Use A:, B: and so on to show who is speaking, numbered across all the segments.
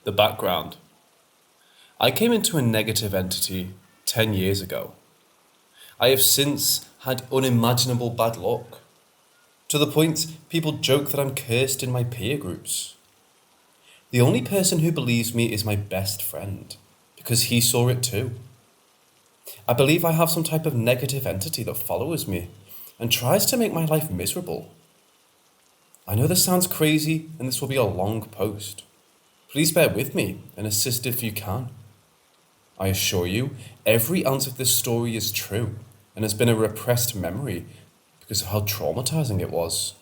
A: The background. I came into a negative entity 10 years ago. I have since had unimaginable bad luck, to the point people joke that I'm cursed in my peer groups. The only person who believes me is my best friend, because he saw it too. I believe I have some type of negative entity that follows me and tries to make my life miserable. I know this sounds crazy and this will be a long post. Please bear with me and assist if you can. I assure you, every ounce of this story is true and has been a repressed memory because of how traumatizing it was.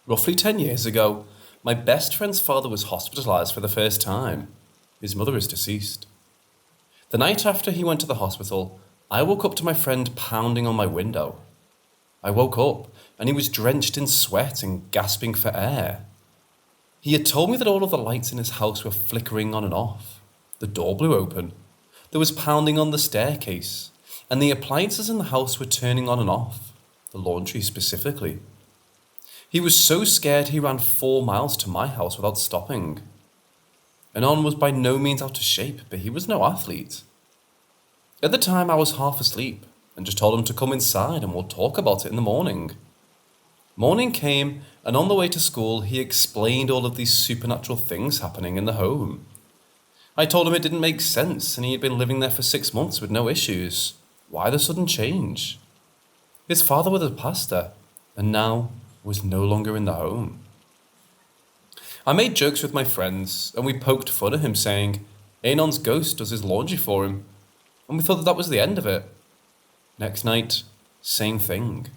A: Roughly 10 years ago, my best friend's father was hospitalized for the first time. His mother is deceased. The night after he went to the hospital, I woke up to my friend pounding on my window. I woke up and he was drenched in sweat and gasping for air. He had told me that all of the lights in his house were flickering on and off. The door blew open. There was pounding on the staircase, and the appliances in the house were turning on and off, the laundry specifically. He was so scared he ran 4 miles to my house without stopping. Anon was by no means out of shape, but he was no athlete. At the time I was half asleep and just told him to come inside and we'll talk about it in the morning. Morning came, and on the way to school he explained all of these supernatural things happening in the home. I told him it didn't make sense and he had been living there for 6 months with no issues. Why the sudden change? His father was a pastor and now was no longer in the home. I made jokes with my friends and we poked fun at him saying, Anon's ghost does his laundry for him, and we thought that was the end of it. Next night, same thing.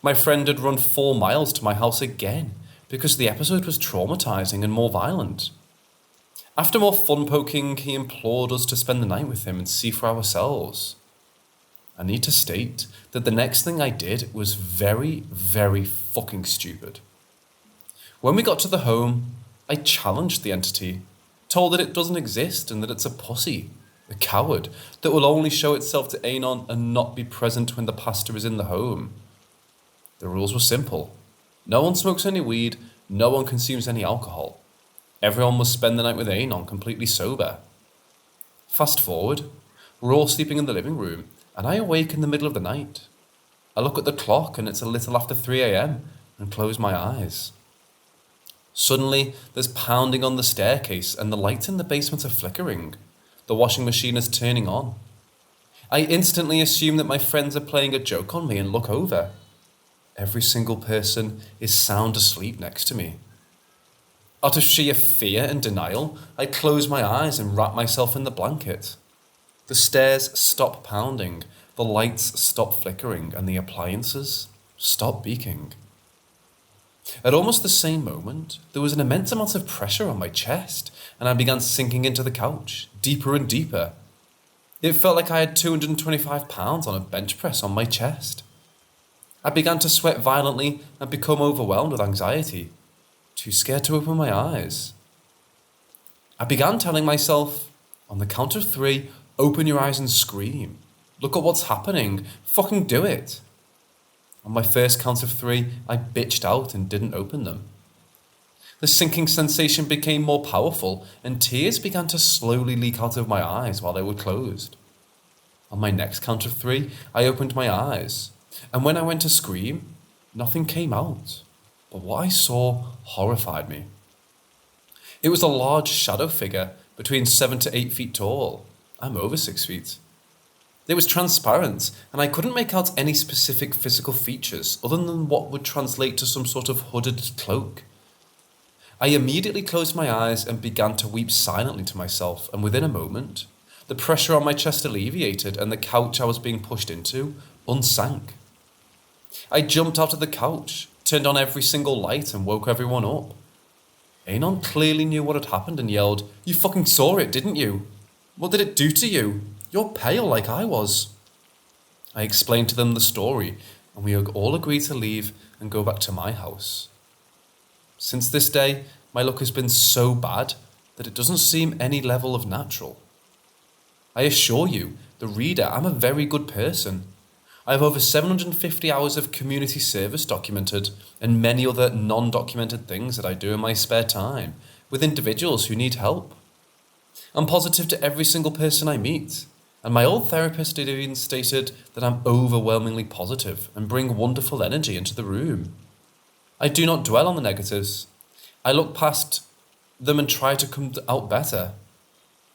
A: My friend had run 4 miles to my house again because the episode was traumatizing and more violent. After more fun poking, he implored us to spend the night with him and see for ourselves. I need to state that the next thing I did was very, very fucking stupid. When we got to the home, I challenged the entity, told that it doesn't exist and that it's a pussy, a coward, that will only show itself to Anon and not be present when the pastor is in the home. The rules were simple. No one smokes any weed, no one consumes any alcohol. Everyone must spend the night with Anon completely sober. Fast forward, we're all sleeping in the living room, and I awake in the middle of the night. I look at the clock and it's a little after 3 a.m. and close my eyes. Suddenly, there's pounding on the staircase and the lights in the basement are flickering. The washing machine is turning on. I instantly assume that my friends are playing a joke on me and look over. Every single person is sound asleep next to me. Out of sheer fear and denial, I close my eyes and wrap myself in the blanket. The stairs stop pounding, the lights stop flickering, and the appliances stop beeping. At almost the same moment, there was an immense amount of pressure on my chest, and I began sinking into the couch, deeper and deeper. It felt like I had 225 pounds on a bench press on my chest. I began to sweat violently and become overwhelmed with anxiety, too scared to open my eyes. I began telling myself, on the count of 3, open your eyes and scream. Look at what's happening. Fucking do it. On my first count of 3, I bitched out and didn't open them. The sinking sensation became more powerful and tears began to slowly leak out of my eyes while they were closed. On my next count of 3, I opened my eyes, and when I went to scream, nothing came out. But what I saw horrified me. It was a large shadow figure between 7 to 8 feet tall. I'm over 6 feet. It was transparent, and I couldn't make out any specific physical features other than what would translate to some sort of hooded cloak. I immediately closed my eyes and began to weep silently to myself, and within a moment, the pressure on my chest alleviated and the couch I was being pushed into unsank. I jumped out of the couch, turned on every single light and woke everyone up. Anon clearly knew what had happened and yelled, "You fucking saw it, didn't you? What did it do to you? You're pale like I was." I explained to them the story, and we all agreed to leave and go back to my house. Since this day, my luck has been so bad that it doesn't seem any level of natural. I assure you, the reader, I'm a very good person. I have over 750 hours of community service documented and many other non-documented things that I do in my spare time, with individuals who need help. I'm positive to every single person I meet, and my old therapist had even stated that I'm overwhelmingly positive and bring wonderful energy into the room. I do not dwell on the negatives. I look past them and try to come out better.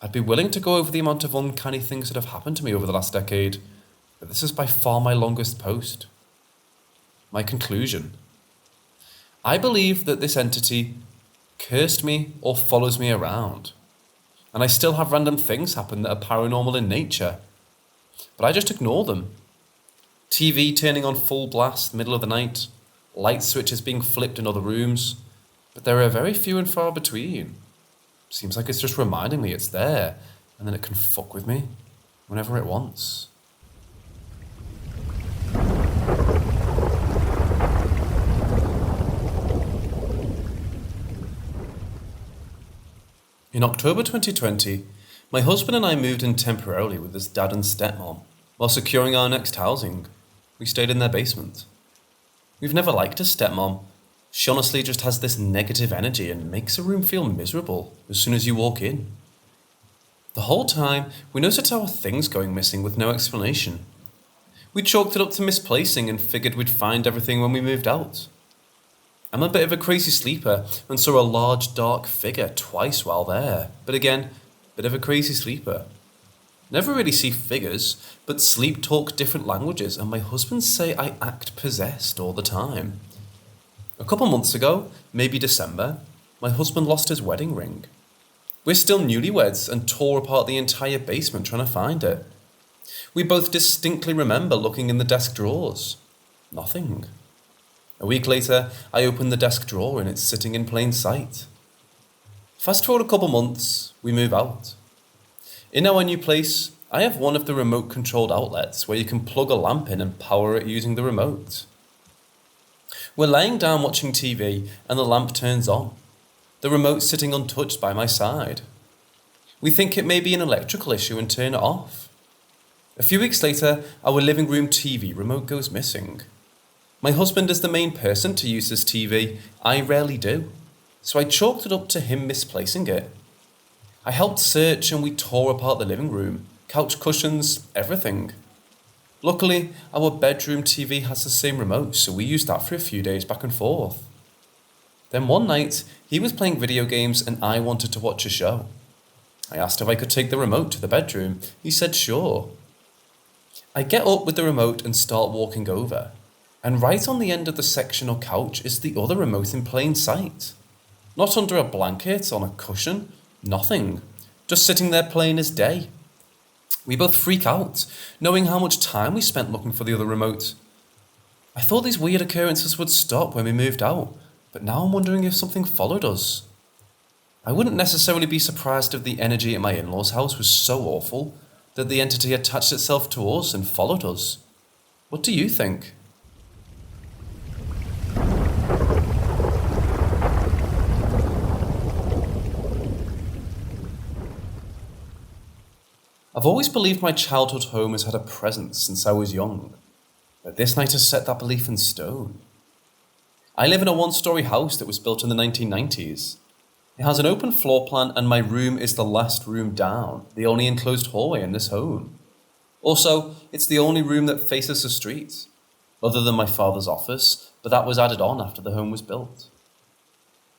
A: I'd be willing to go over the amount of uncanny things that have happened to me over the last decade, but this is by far my longest post. My conclusion. I believe that this entity cursed me or follows me around. And I still have random things happen that are paranormal in nature. But I just ignore them. TV turning on full blast middle of the night, light switches being flipped in other rooms, but there are very few and far between. Seems like it's just reminding me it's there, and then it can fuck with me whenever it wants. In October 2020, my husband and I moved in temporarily with his dad and stepmom. While securing our next housing, we stayed in their basement. We've never liked his stepmom. She honestly just has this negative energy and makes a room feel miserable as soon as you walk in. The whole time, we noticed our things going missing with no explanation. We chalked it up to misplacing and figured we'd find everything when we moved out. I'm a bit of a crazy sleeper and saw a large dark figure twice while there, but again, bit of a crazy sleeper. Never really see figures, but sleep talk different languages and my husband say I act possessed all the time. A couple months ago, maybe December, my husband lost his wedding ring. We're still newlyweds and tore apart the entire basement trying to find it. We both distinctly remember looking in the desk drawers. Nothing. A week later, I open the desk drawer and it's sitting in plain sight. Fast forward a couple months, we move out. In our new place, I have one of the remote-controlled outlets where you can plug a lamp in and power it using the remote. We're laying down watching TV and the lamp turns on. The remote sitting untouched by my side. We think it may be an electrical issue and turn it off. A few weeks later, our living room TV remote goes missing. My husband is the main person to use this TV. I rarely do. So I chalked it up to him misplacing it. I helped search and we tore apart the living room, couch cushions, everything. Luckily, our bedroom TV has the same remote, so we used that for a few days back and forth. Then one night, he was playing video games and I wanted to watch a show. I asked if I could take the remote to the bedroom. He said sure. I get up with the remote and start walking over. And right on the end of the section or couch is the other remote in plain sight. Not under a blanket, on a cushion, nothing. Just sitting there plain as day. We both freak out, knowing how much time we spent looking for the other remote. I thought these weird occurrences would stop when we moved out, but now I'm wondering if something followed us. I wouldn't necessarily be surprised if the energy at my in-laws' house was so awful that the entity attached itself to us and followed us. What do you think? I've always believed my childhood home has had a presence since I was young, but this night has set that belief in stone. I live in a one-story house that was built in the 1990s. It has an open floor plan and my room is the last room down, the only enclosed hallway in this home. Also, it's the only room that faces the street, other than my father's office, but that was added on after the home was built.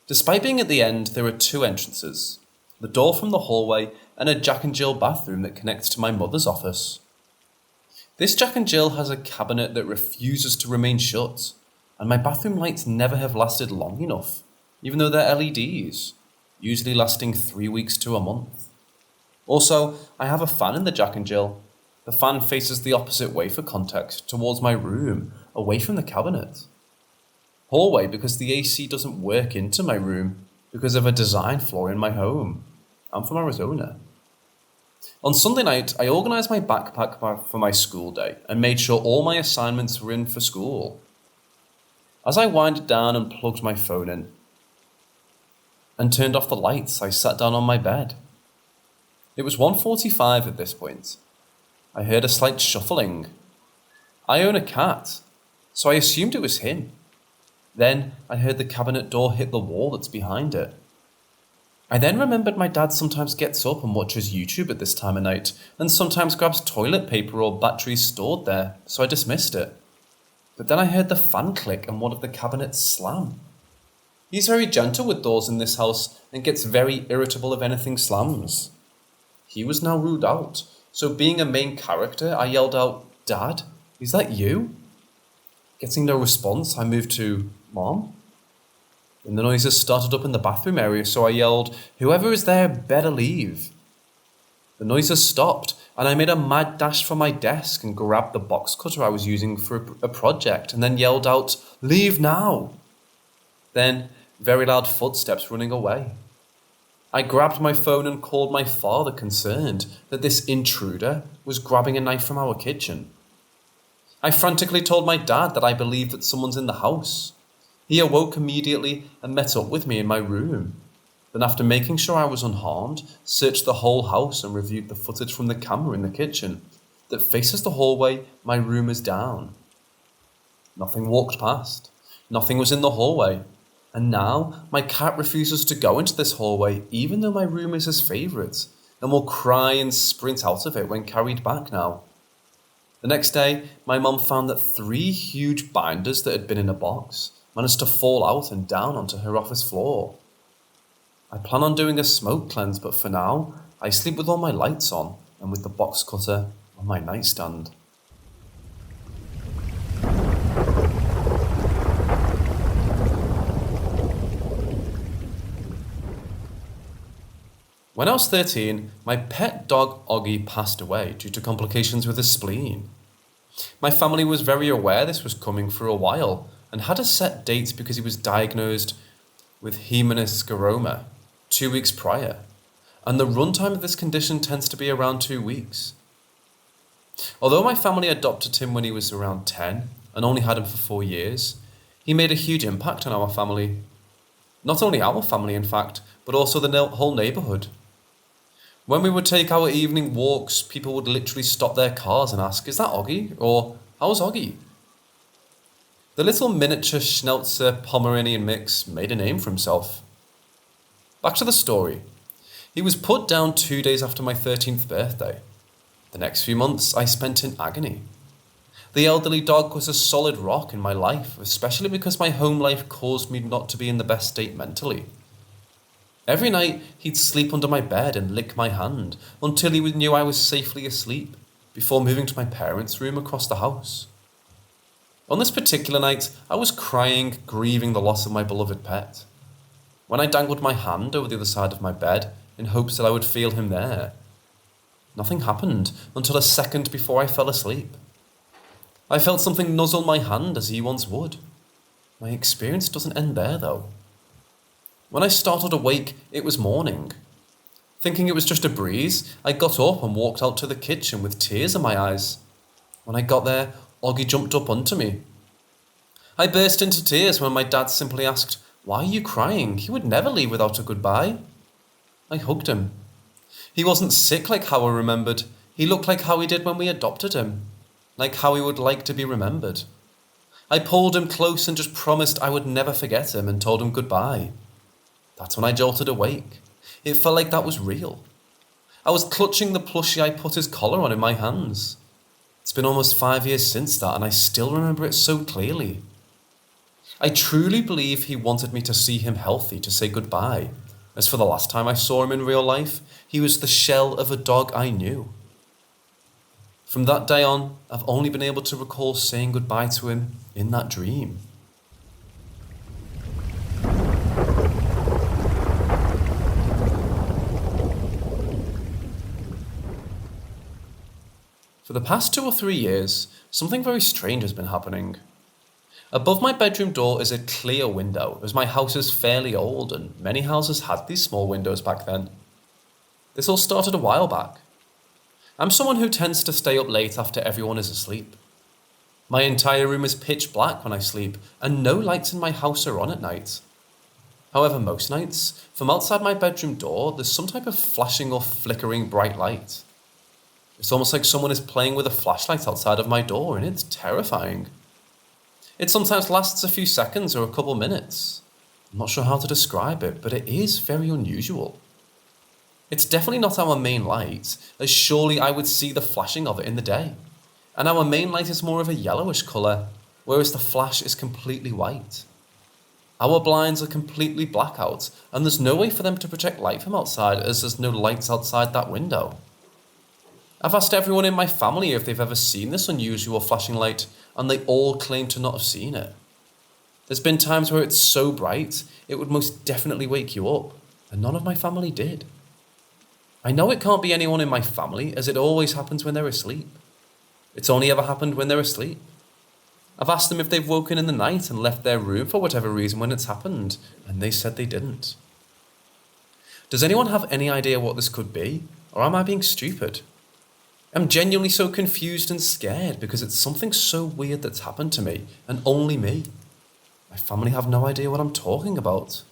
A: Despite being at the end, there are two entrances, the door from the hallway and a Jack and Jill bathroom that connects to my mother's office. This Jack and Jill has a cabinet that refuses to remain shut, and my bathroom lights never have lasted long enough, even though they're LEDs, usually lasting 3 weeks to a month. Also, I have a fan in the Jack and Jill. The fan faces the opposite way for context, towards my room, away from the cabinet. Hallway because the AC doesn't work into my room because of a design flaw in my home. I'm from Arizona. On Sunday night, I organised my backpack for my school day and made sure all my assignments were in for school. As I winded down and plugged my phone in and turned off the lights, I sat down on my bed. It was 1:45 at this point. I heard a slight shuffling. I own a cat, so I assumed it was him. Then I heard the cabinet door hit the wall that's behind it. I then remembered my dad sometimes gets up and watches YouTube at this time of night, and sometimes grabs toilet paper or batteries stored there, so I dismissed it. But then I heard the fan click and one of the cabinets slam. He's very gentle with doors in this house and gets very irritable if anything slams. He was now ruled out, so being a main character, I yelled out, "Dad, is that you?" Getting no response, I moved to, "Mom?" And the noises started up in the bathroom area, so I yelled, "Whoever is there better leave." The noises stopped, and I made a mad dash for my desk and grabbed the box cutter I was using for a project, and then yelled out, "Leave now!" Then, very loud footsteps running away. I grabbed my phone and called my father, concerned that this intruder was grabbing a knife from our kitchen. I frantically told my dad that I believed that someone's in the house. He awoke immediately and met up with me in my room. Then, after making sure I was unharmed, searched the whole house and reviewed the footage from the camera in the kitchen that faces the hallway. My room is down. Nothing walked past. Nothing was in the hallway. And now my cat refuses to go into this hallway, even though my room is his favourite, and will cry and sprint out of it when carried back now. The next day, my mum found that 3 huge binders that had been in a box managed to fall out and down onto her office floor. I plan on doing a smoke cleanse, but for now, I sleep with all my lights on and with the box cutter on my nightstand. When I was 13, my pet dog Oggy passed away due to complications with his spleen. My family was very aware this was coming for a while and had a set date because he was diagnosed with hemangioblastoma 2 weeks prior, and the runtime of this condition tends to be around 2 weeks. Although my family adopted him when he was around 10 and only had him for 4 years, he made a huge impact on our family. Not only our family, in fact, but also the whole neighbourhood. When we would take our evening walks, people would literally stop their cars and ask, "Is that Oggy?" or "How's Oggy?" The little miniature Schnauzer Pomeranian mix made a name for himself. Back to the story. He was put down 2 days after my 13th birthday. The next few months I spent in agony. The elderly dog was a solid rock in my life, especially because my home life caused me not to be in the best state mentally. Every night he'd sleep under my bed and lick my hand until he knew I was safely asleep, before moving to my parents' room across the house. On this particular night, I was crying, grieving the loss of my beloved pet. When I dangled my hand over the other side of my bed in hopes that I would feel him there, nothing happened until a second before I fell asleep. I felt something nuzzle my hand as he once would. My experience doesn't end there, though. When I startled awake, it was morning. Thinking it was just a breeze, I got up and walked out to the kitchen with tears in my eyes. When I got there, Oggy jumped up onto me. I burst into tears when my dad simply asked, "Why are you crying? He would never leave without a goodbye." I hugged him. He wasn't sick like how I remembered. He looked like how he did when we adopted him, like how he would like to be remembered. I pulled him close and just promised I would never forget him and told him goodbye. That's when I jolted awake. It felt like that was real. I was clutching the plushie I put his collar on in my hands. It's been almost 5 years since that, and I still remember it so clearly. I truly believe he wanted me to see him healthy to say goodbye, as for the last time I saw him in real life, he was the shell of a dog I knew. From that day on, I've only been able to recall saying goodbye to him in that dream. For the past 2 or 3 years, something very strange has been happening. Above my bedroom door is a clear window, as my house is fairly old and many houses had these small windows back then. This all started a while back. I'm someone who tends to stay up late after everyone is asleep. My entire room is pitch black when I sleep, and no lights in my house are on at night. However, most nights, from outside my bedroom door, there's some type of flashing or flickering bright light. It's almost like someone is playing with a flashlight outside of my door, and it's terrifying. It sometimes lasts a few seconds or a couple minutes. I'm not sure how to describe it, but it is very unusual. It's definitely not our main light, as surely I would see the flashing of it in the day. And our main light is more of a yellowish colour, whereas the flash is completely white. Our blinds are completely blackout, and there's no way for them to project light from outside as there's no lights outside that window. I've asked everyone in my family if they've ever seen this unusual flashing light, and they all claim to not have seen it. There's been times where it's so bright, it would most definitely wake you up, and none of my family did. I know it can't be anyone in my family, as it always happens when they're asleep. It's only ever happened when they're asleep. I've asked them if they've woken in the night and left their room for whatever reason when it's happened, and they said they didn't. Does anyone have any idea what this could be, or am I being stupid? I'm genuinely so confused and scared because it's something so weird that's happened to me, and only me. My family have no idea what I'm talking about.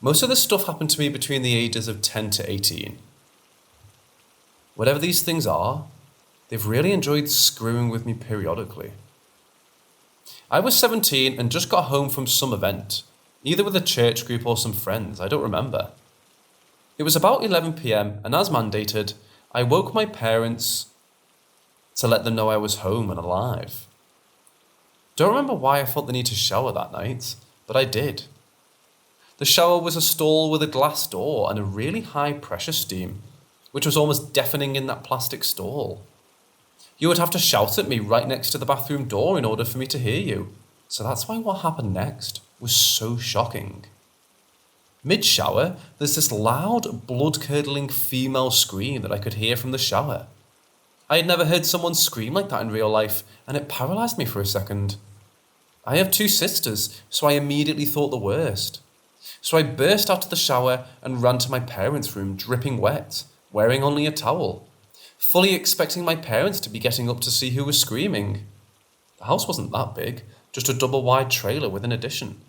A: Most of this stuff happened to me between the ages of 10 to 18. Whatever these things are, they've really enjoyed screwing with me periodically. I was 17 and just got home from some event, either with a church group or some friends, I don't remember. It was about 11 p.m, and as mandated, I woke my parents to let them know I was home and alive. Don't remember why I felt the need to shower that night, but I did. The shower was a stall with a glass door and a really high pressure steam, which was almost deafening in that plastic stall. You would have to shout at me right next to the bathroom door in order for me to hear you, so that's why what happened next was so shocking. Mid-shower, there's this loud, blood-curdling female scream that I could hear from the shower. I had never heard someone scream like that in real life, and it paralysed me for a second. I have 2 sisters, so I immediately thought the worst. So I burst out of the shower and ran to my parents' room, dripping wet, wearing only a towel, fully expecting my parents to be getting up to see who was screaming. The house wasn't that big, just a double-wide trailer with an addition.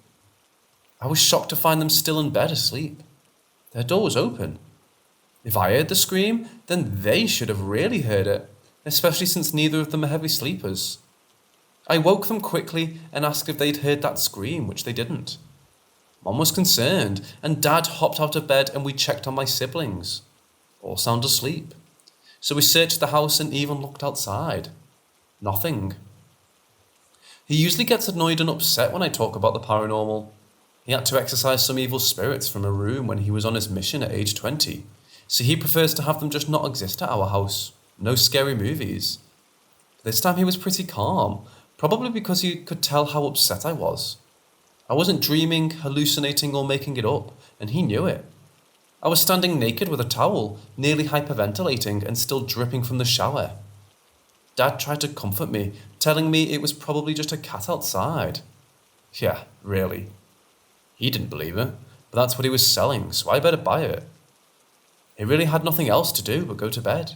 A: I was shocked to find them still in bed asleep. Their door was open. If I heard the scream, then they should have really heard it, especially since neither of them are heavy sleepers. I woke them quickly and asked if they'd heard that scream, which they didn't. Mom was concerned, and Dad hopped out of bed and we checked on my siblings. All sound asleep. So we searched the house and even looked outside. Nothing. He usually gets annoyed and upset when I talk about the paranormal. He had to exorcise some evil spirits from a room when he was on his mission at age 20, so he prefers to have them just not exist at our house. No scary movies. This time he was pretty calm, probably because he could tell how upset I was. I wasn't dreaming, hallucinating, or making it up, and he knew it. I was standing naked with a towel, nearly hyperventilating and still dripping from the shower. Dad tried to comfort me, telling me it was probably just a cat outside. Yeah, really. He didn't believe it, but that's what he was selling, so I better buy it. He really had nothing else to do but go to bed,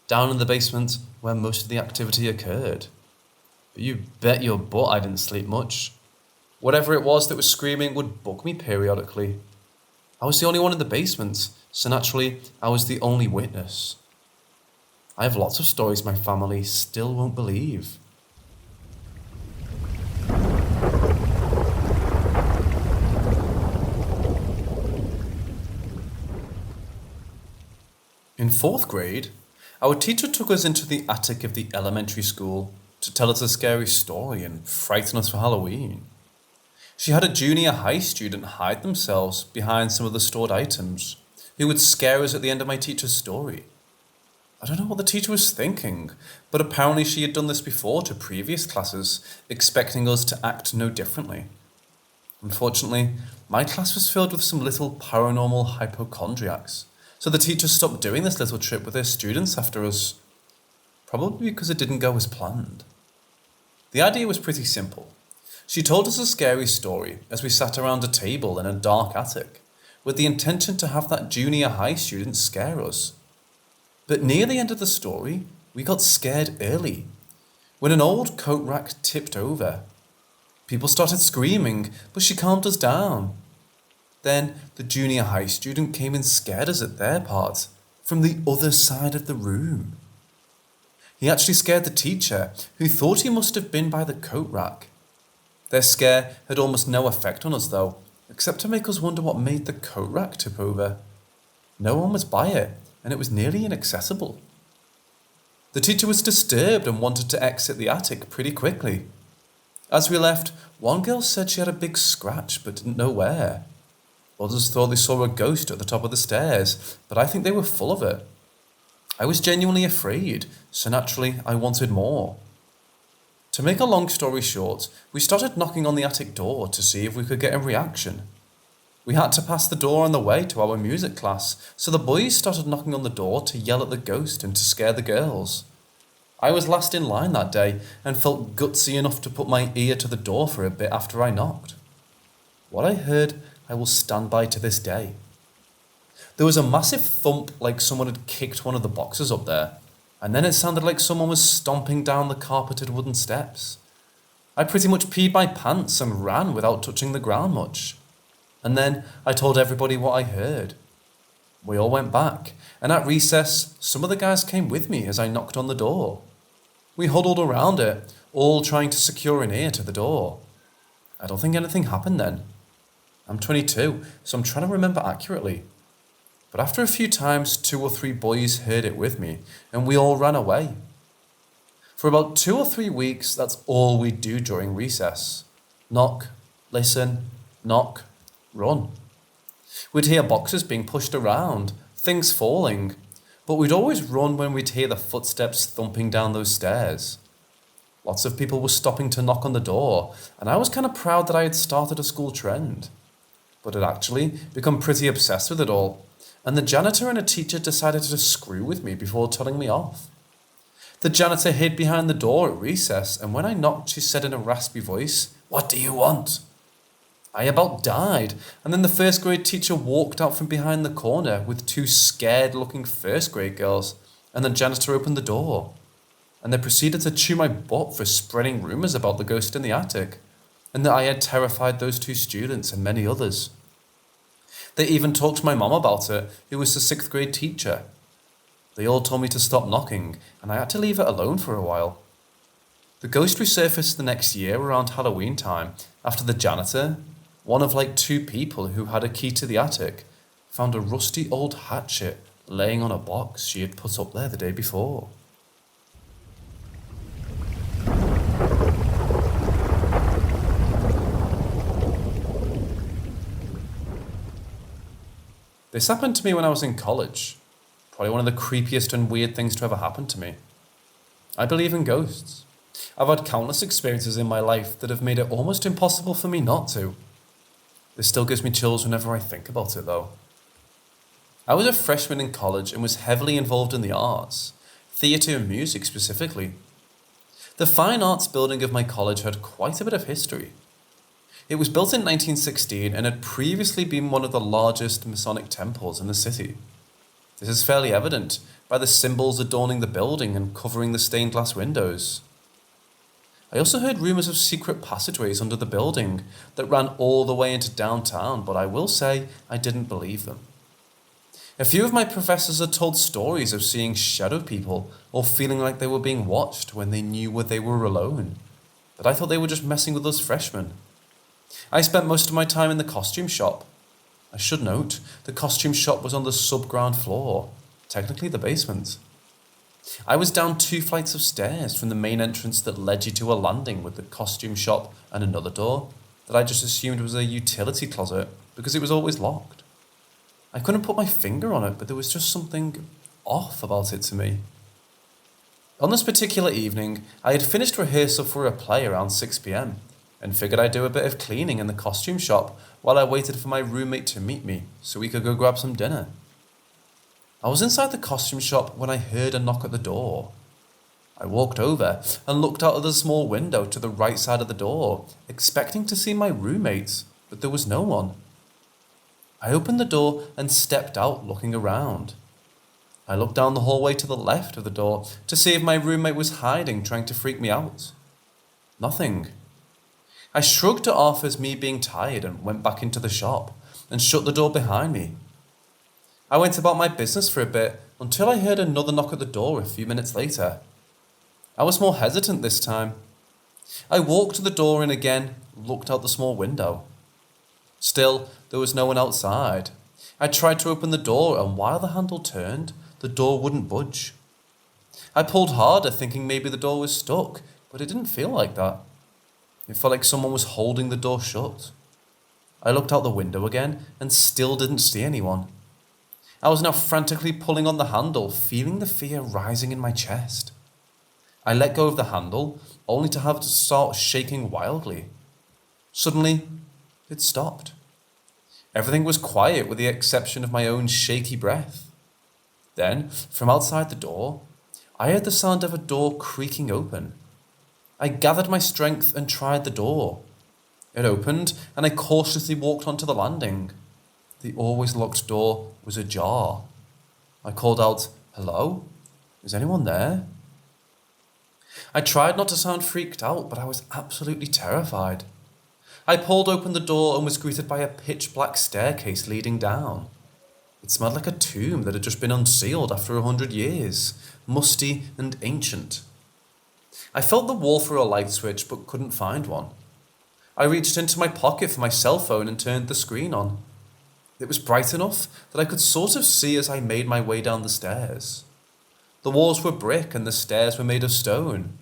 A: down in the basement where most of the activity occurred. But you bet your butt I didn't sleep much. Whatever it was that was screaming would bug me periodically. I was the only one in the basement, so naturally I was the only witness. I have lots of stories my family still won't believe. In 4th grade, our teacher took us into the attic of the elementary school to tell us a scary story and frighten us for Halloween. She had a junior high student hide themselves behind some of the stored items, who would scare us at the end of my teacher's story. I don't know what the teacher was thinking, but apparently she had done this before to previous classes, expecting us to act no differently. Unfortunately, my class was filled with some little paranormal hypochondriacs, so the teacher stopped doing this little trip with her students after us, probably because it didn't go as planned. The idea was pretty simple. She told us a scary story as we sat around a table in a dark attic, with the intention to have that junior high student scare us. But near the end of the story, we got scared early. When an old coat rack tipped over, people started screaming, but she calmed us down. Then the junior high student came and scared us at their part, from the other side of the room. He actually scared the teacher, who thought he must have been by the coat rack. Their scare had almost no effect on us though, except to make us wonder what made the coat rack tip over. No one was by it, and it was nearly inaccessible. The teacher was disturbed and wanted to exit the attic pretty quickly. As we left, one girl said she had a big scratch but didn't know where. Others thought they saw a ghost at the top of the stairs, but I think they were full of it. I was genuinely afraid, so naturally I wanted more. To make a long story short, we started knocking on the attic door to see if we could get a reaction. We had to pass the door on the way to our music class, so the boys started knocking on the door to yell at the ghost and to scare the girls. I was last in line that day and felt gutsy enough to put my ear to the door for a bit after I knocked. What I heard, I will stand by to this day. There was a massive thump like someone had kicked one of the boxes up there, and then it sounded like someone was stomping down the carpeted wooden steps. I pretty much peed my pants and ran without touching the ground much. And then I told everybody what I heard. We all went back, and at recess, some of the guys came with me as I knocked on the door. We huddled around it, all trying to secure an ear to the door. I don't think anything happened then. I'm 22, so I'm trying to remember accurately. But after a few times, 2 or 3 boys heard it with me, and we all ran away. For about 2 or 3 weeks, that's all we'd do during recess. Knock, listen, knock, run. We'd hear boxes being pushed around, things falling, but we'd always run when we'd hear the footsteps thumping down those stairs. Lots of people were stopping to knock on the door, and I was kind of proud that I had started a school trend. But had actually become pretty obsessed with it all, and the janitor and a teacher decided to screw with me before telling me off. The janitor hid behind the door at recess, and when I knocked, she said in a raspy voice, "What do you want?" I about died, and then the first grade teacher walked out from behind the corner with 2 scared-looking first grade girls, and the janitor opened the door. And they proceeded to chew my butt for spreading rumours about the ghost in the attic, and that I had terrified those 2 students and many others. They even talked to my mum about it, who was the 6th grade teacher. They all told me to stop knocking, and I had to leave it alone for a while. The ghost resurfaced the next year around Halloween time, after the janitor, one of like 2 people who had a key to the attic, found a rusty old hatchet laying on a box she had put up there the day before. This happened to me when I was in college. Probably one of the creepiest and weird things to ever happen to me. I believe in ghosts. I've had countless experiences in my life that have made it almost impossible for me not to. This still gives me chills whenever I think about it though. I was a freshman in college and was heavily involved in the arts, theatre and music specifically. The fine arts building of my college had quite a bit of history. It was built in 1916 and had previously been one of the largest Masonic temples in the city. This is fairly evident by the symbols adorning the building and covering the stained glass windows. I also heard rumours of secret passageways under the building that ran all the way into downtown, but I will say I didn't believe them. A few of my professors had told stories of seeing shadow people or feeling like they were being watched when they knew where they were alone, but I thought they were just messing with us freshmen. I spent most of my time in the costume shop. I should note, the costume shop was on the sub-ground floor, technically the basement. I was down 2 flights of stairs from the main entrance that led you to a landing with the costume shop and another door that I just assumed was a utility closet because it was always locked. I couldn't put my finger on it, but there was just something off about it to me. On this particular evening, I had finished rehearsal for a play around 6 p.m. and figured I'd do a bit of cleaning in the costume shop while I waited for my roommate to meet me so we could go grab some dinner. I was inside the costume shop when I heard a knock at the door. I walked over and looked out of the small window to the right side of the door, expecting to see my roommate, but there was no one. I opened the door and stepped out looking around. I looked down the hallway to the left of the door to see if my roommate was hiding, trying to freak me out. Nothing. I shrugged it off as me being tired and went back into the shop and shut the door behind me. I went about my business for a bit, until I heard another knock at the door a few minutes later. I was more hesitant this time. I walked to the door and again looked out the small window. Still, there was no one outside. I tried to open the door, and while the handle turned, the door wouldn't budge. I pulled harder, thinking maybe the door was stuck, but it didn't feel like that. It felt like someone was holding the door shut. I looked out the window again and still didn't see anyone. I was now frantically pulling on the handle, feeling the fear rising in my chest. I let go of the handle, only to have it start shaking wildly. Suddenly, it stopped. Everything was quiet with the exception of my own shaky breath. Then, from outside the door, I heard the sound of a door creaking open. I gathered my strength and tried the door. It opened, and I cautiously walked onto the landing. The always locked door was ajar. I called out, "Hello? Is anyone there?" I tried not to sound freaked out, but I was absolutely terrified. I pulled open the door and was greeted by a pitch-black staircase leading down. It smelled like a tomb that had just been unsealed after 100 years, musty and ancient. I felt the wall for a light switch but couldn't find one. I reached into my pocket for my cell phone and turned the screen on. It was bright enough that I could sort of see as I made my way down the stairs. The walls were brick and the stairs were made of stone.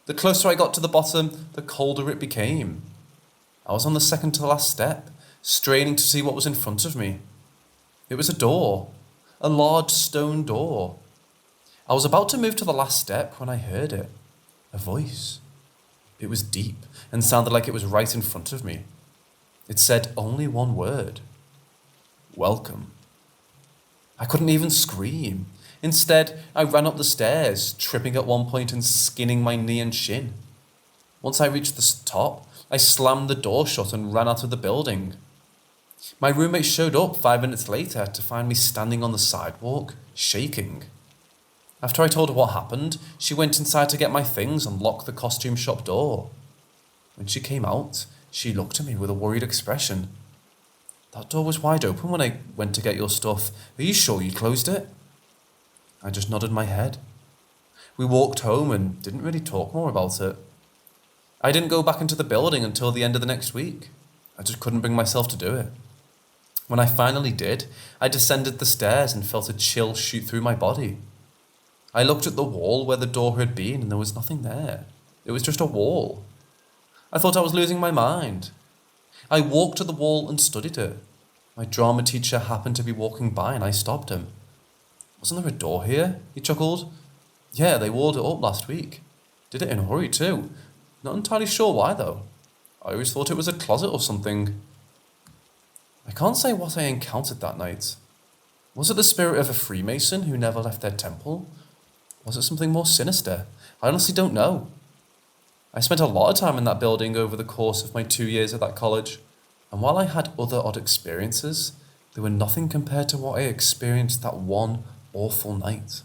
A: The closer I got to the bottom, the colder it became. I was on the second to last step, straining to see what was in front of me. It was a door, a large stone door. I was about to move to the last step when I heard it, a voice. It was deep and sounded like it was right in front of me. It said only one word: "Welcome." I couldn't even scream. Instead, I ran up the stairs, tripping at one point and skinning my knee and shin. Once I reached the top, I slammed the door shut and ran out of the building. My roommate showed up 5 minutes later to find me standing on the sidewalk, shaking. After I told her what happened, she went inside to get my things and locked the costume shop door. When she came out, she looked at me with a worried expression. "That door was wide open when I went to get your stuff. Are you sure you closed it?" I just nodded my head. We walked home and didn't really talk more about it. I didn't go back into the building until the end of the next week. I just couldn't bring myself to do it. When I finally did, I descended the stairs and felt a chill shoot through my body. I looked at the wall where the door had been and there was nothing there. It was just a wall. I thought I was losing my mind. I walked to the wall and studied it. My drama teacher happened to be walking by and I stopped him. "Wasn't there a door here?" he chuckled. "Yeah, they walled it up last week. Did it in a hurry too. Not entirely sure why though. I always thought it was a closet or something." I can't say what I encountered that night. Was it the spirit of a Freemason who never left their temple? Was it something more sinister? I honestly don't know. I spent a lot of time in that building over the course of my 2 years at that college, and while I had other odd experiences, they were nothing compared to what I experienced that one awful night.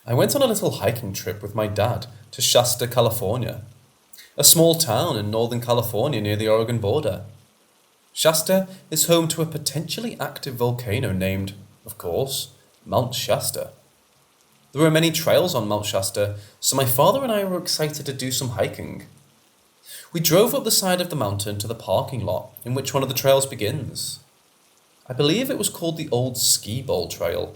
A: I went on a little hiking trip with my dad to Shasta, California, a small town in Northern California near the Oregon border. Shasta is home to a potentially active volcano named, of course, Mount Shasta. There are many trails on Mount Shasta, so my father and I were excited to do some hiking. We drove up the side of the mountain to the parking lot in which one of the trails begins. I believe it was called the Old Ski Bowl Trail.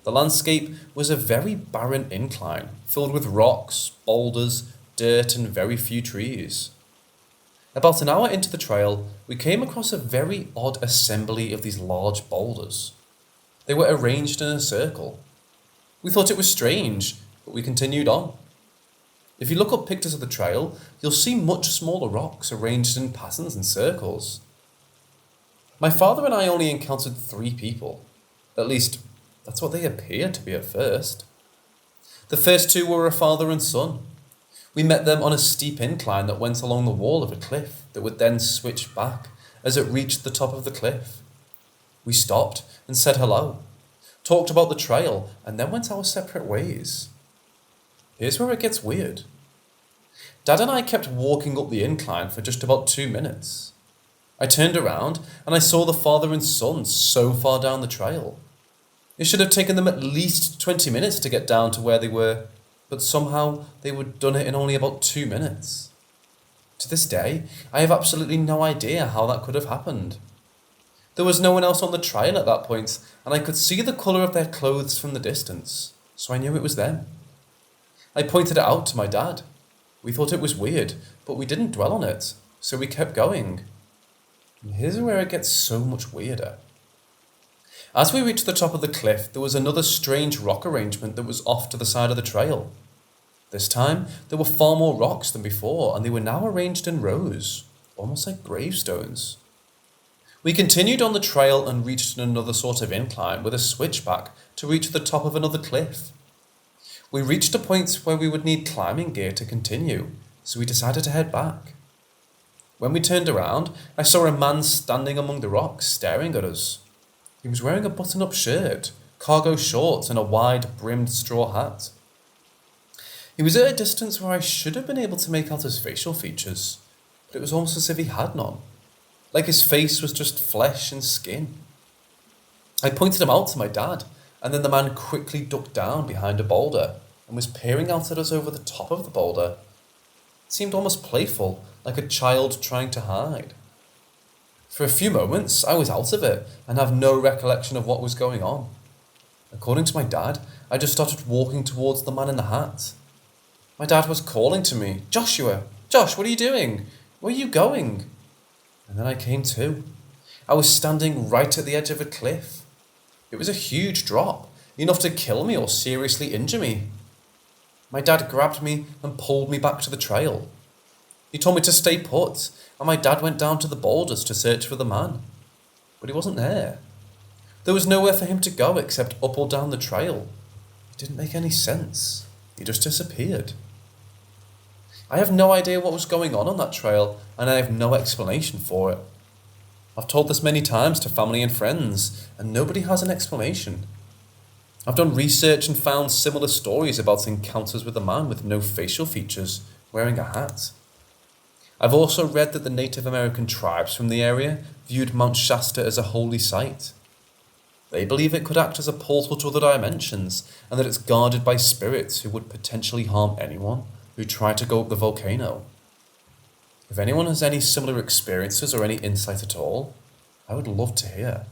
A: The landscape was a very barren incline, filled with rocks, boulders, dirt, and very few trees. About an hour into the trail, we came across a very odd assembly of these large boulders. They were arranged in a circle. We thought it was strange, but we continued on. If you look up pictures of the trail, you'll see much smaller rocks arranged in patterns and circles. My father and I only encountered 3 people. At least, that's what they appeared to be at first. The first 2 were a father and son. We met them on a steep incline that went along the wall of a cliff that would then switch back as it reached the top of the cliff. We stopped and said hello, talked about the trail, and then went our separate ways. Here's where it gets weird. Dad and I kept walking up the incline for just about 2 minutes. I turned around and I saw the father and son so far down the trail. It should have taken them at least 20 minutes to get down to where they were, but somehow they would done it in only about 2 minutes. To this day, I have absolutely no idea how that could have happened. There was no one else on the trail at that point, and I could see the colour of their clothes from the distance, so I knew it was them. I pointed it out to my dad. We thought it was weird, but we didn't dwell on it, so we kept going. And here's where it gets so much weirder. As we reached the top of the cliff, there was another strange rock arrangement that was off to the side of the trail. This time, there were far more rocks than before, and they were now arranged in rows, almost like gravestones. We continued on the trail and reached another sort of incline with a switchback to reach the top of another cliff. We reached a point where we would need climbing gear to continue, so we decided to head back. When we turned around, I saw a man standing among the rocks, staring at us. He was wearing a button-up shirt, cargo shorts, and a wide-brimmed straw hat. He was at a distance where I should have been able to make out his facial features, but it was almost as if he had none, like his face was just flesh and skin. I pointed him out to my dad, and then the man quickly ducked down behind a boulder and was peering out at us over the top of the boulder. It seemed almost playful, like a child trying to hide. For a few moments, I was out of it and have no recollection of what was going on. According to my dad, I just started walking towards the man in the hat. My dad was calling to me, "Joshua, Josh, what are you doing? Where are you going?" And then I came to. I was standing right at the edge of a cliff. It was a huge drop, enough to kill me or seriously injure me. My dad grabbed me and pulled me back to the trail. He told me to stay put, and my dad went down to the boulders to search for the man. But he wasn't there. There was nowhere for him to go except up or down the trail. It didn't make any sense. He just disappeared. I have no idea what was going on that trail, and I have no explanation for it. I've told this many times to family and friends, and nobody has an explanation. I've done research and found similar stories about encounters with a man with no facial features, wearing a hat. I've also read that the Native American tribes from the area viewed Mount Shasta as a holy site. They believe it could act as a portal to other dimensions, and that it's guarded by spirits who would potentially harm anyone who tried to go up the volcano. If anyone has any similar experiences or any insight at all, I would love to hear.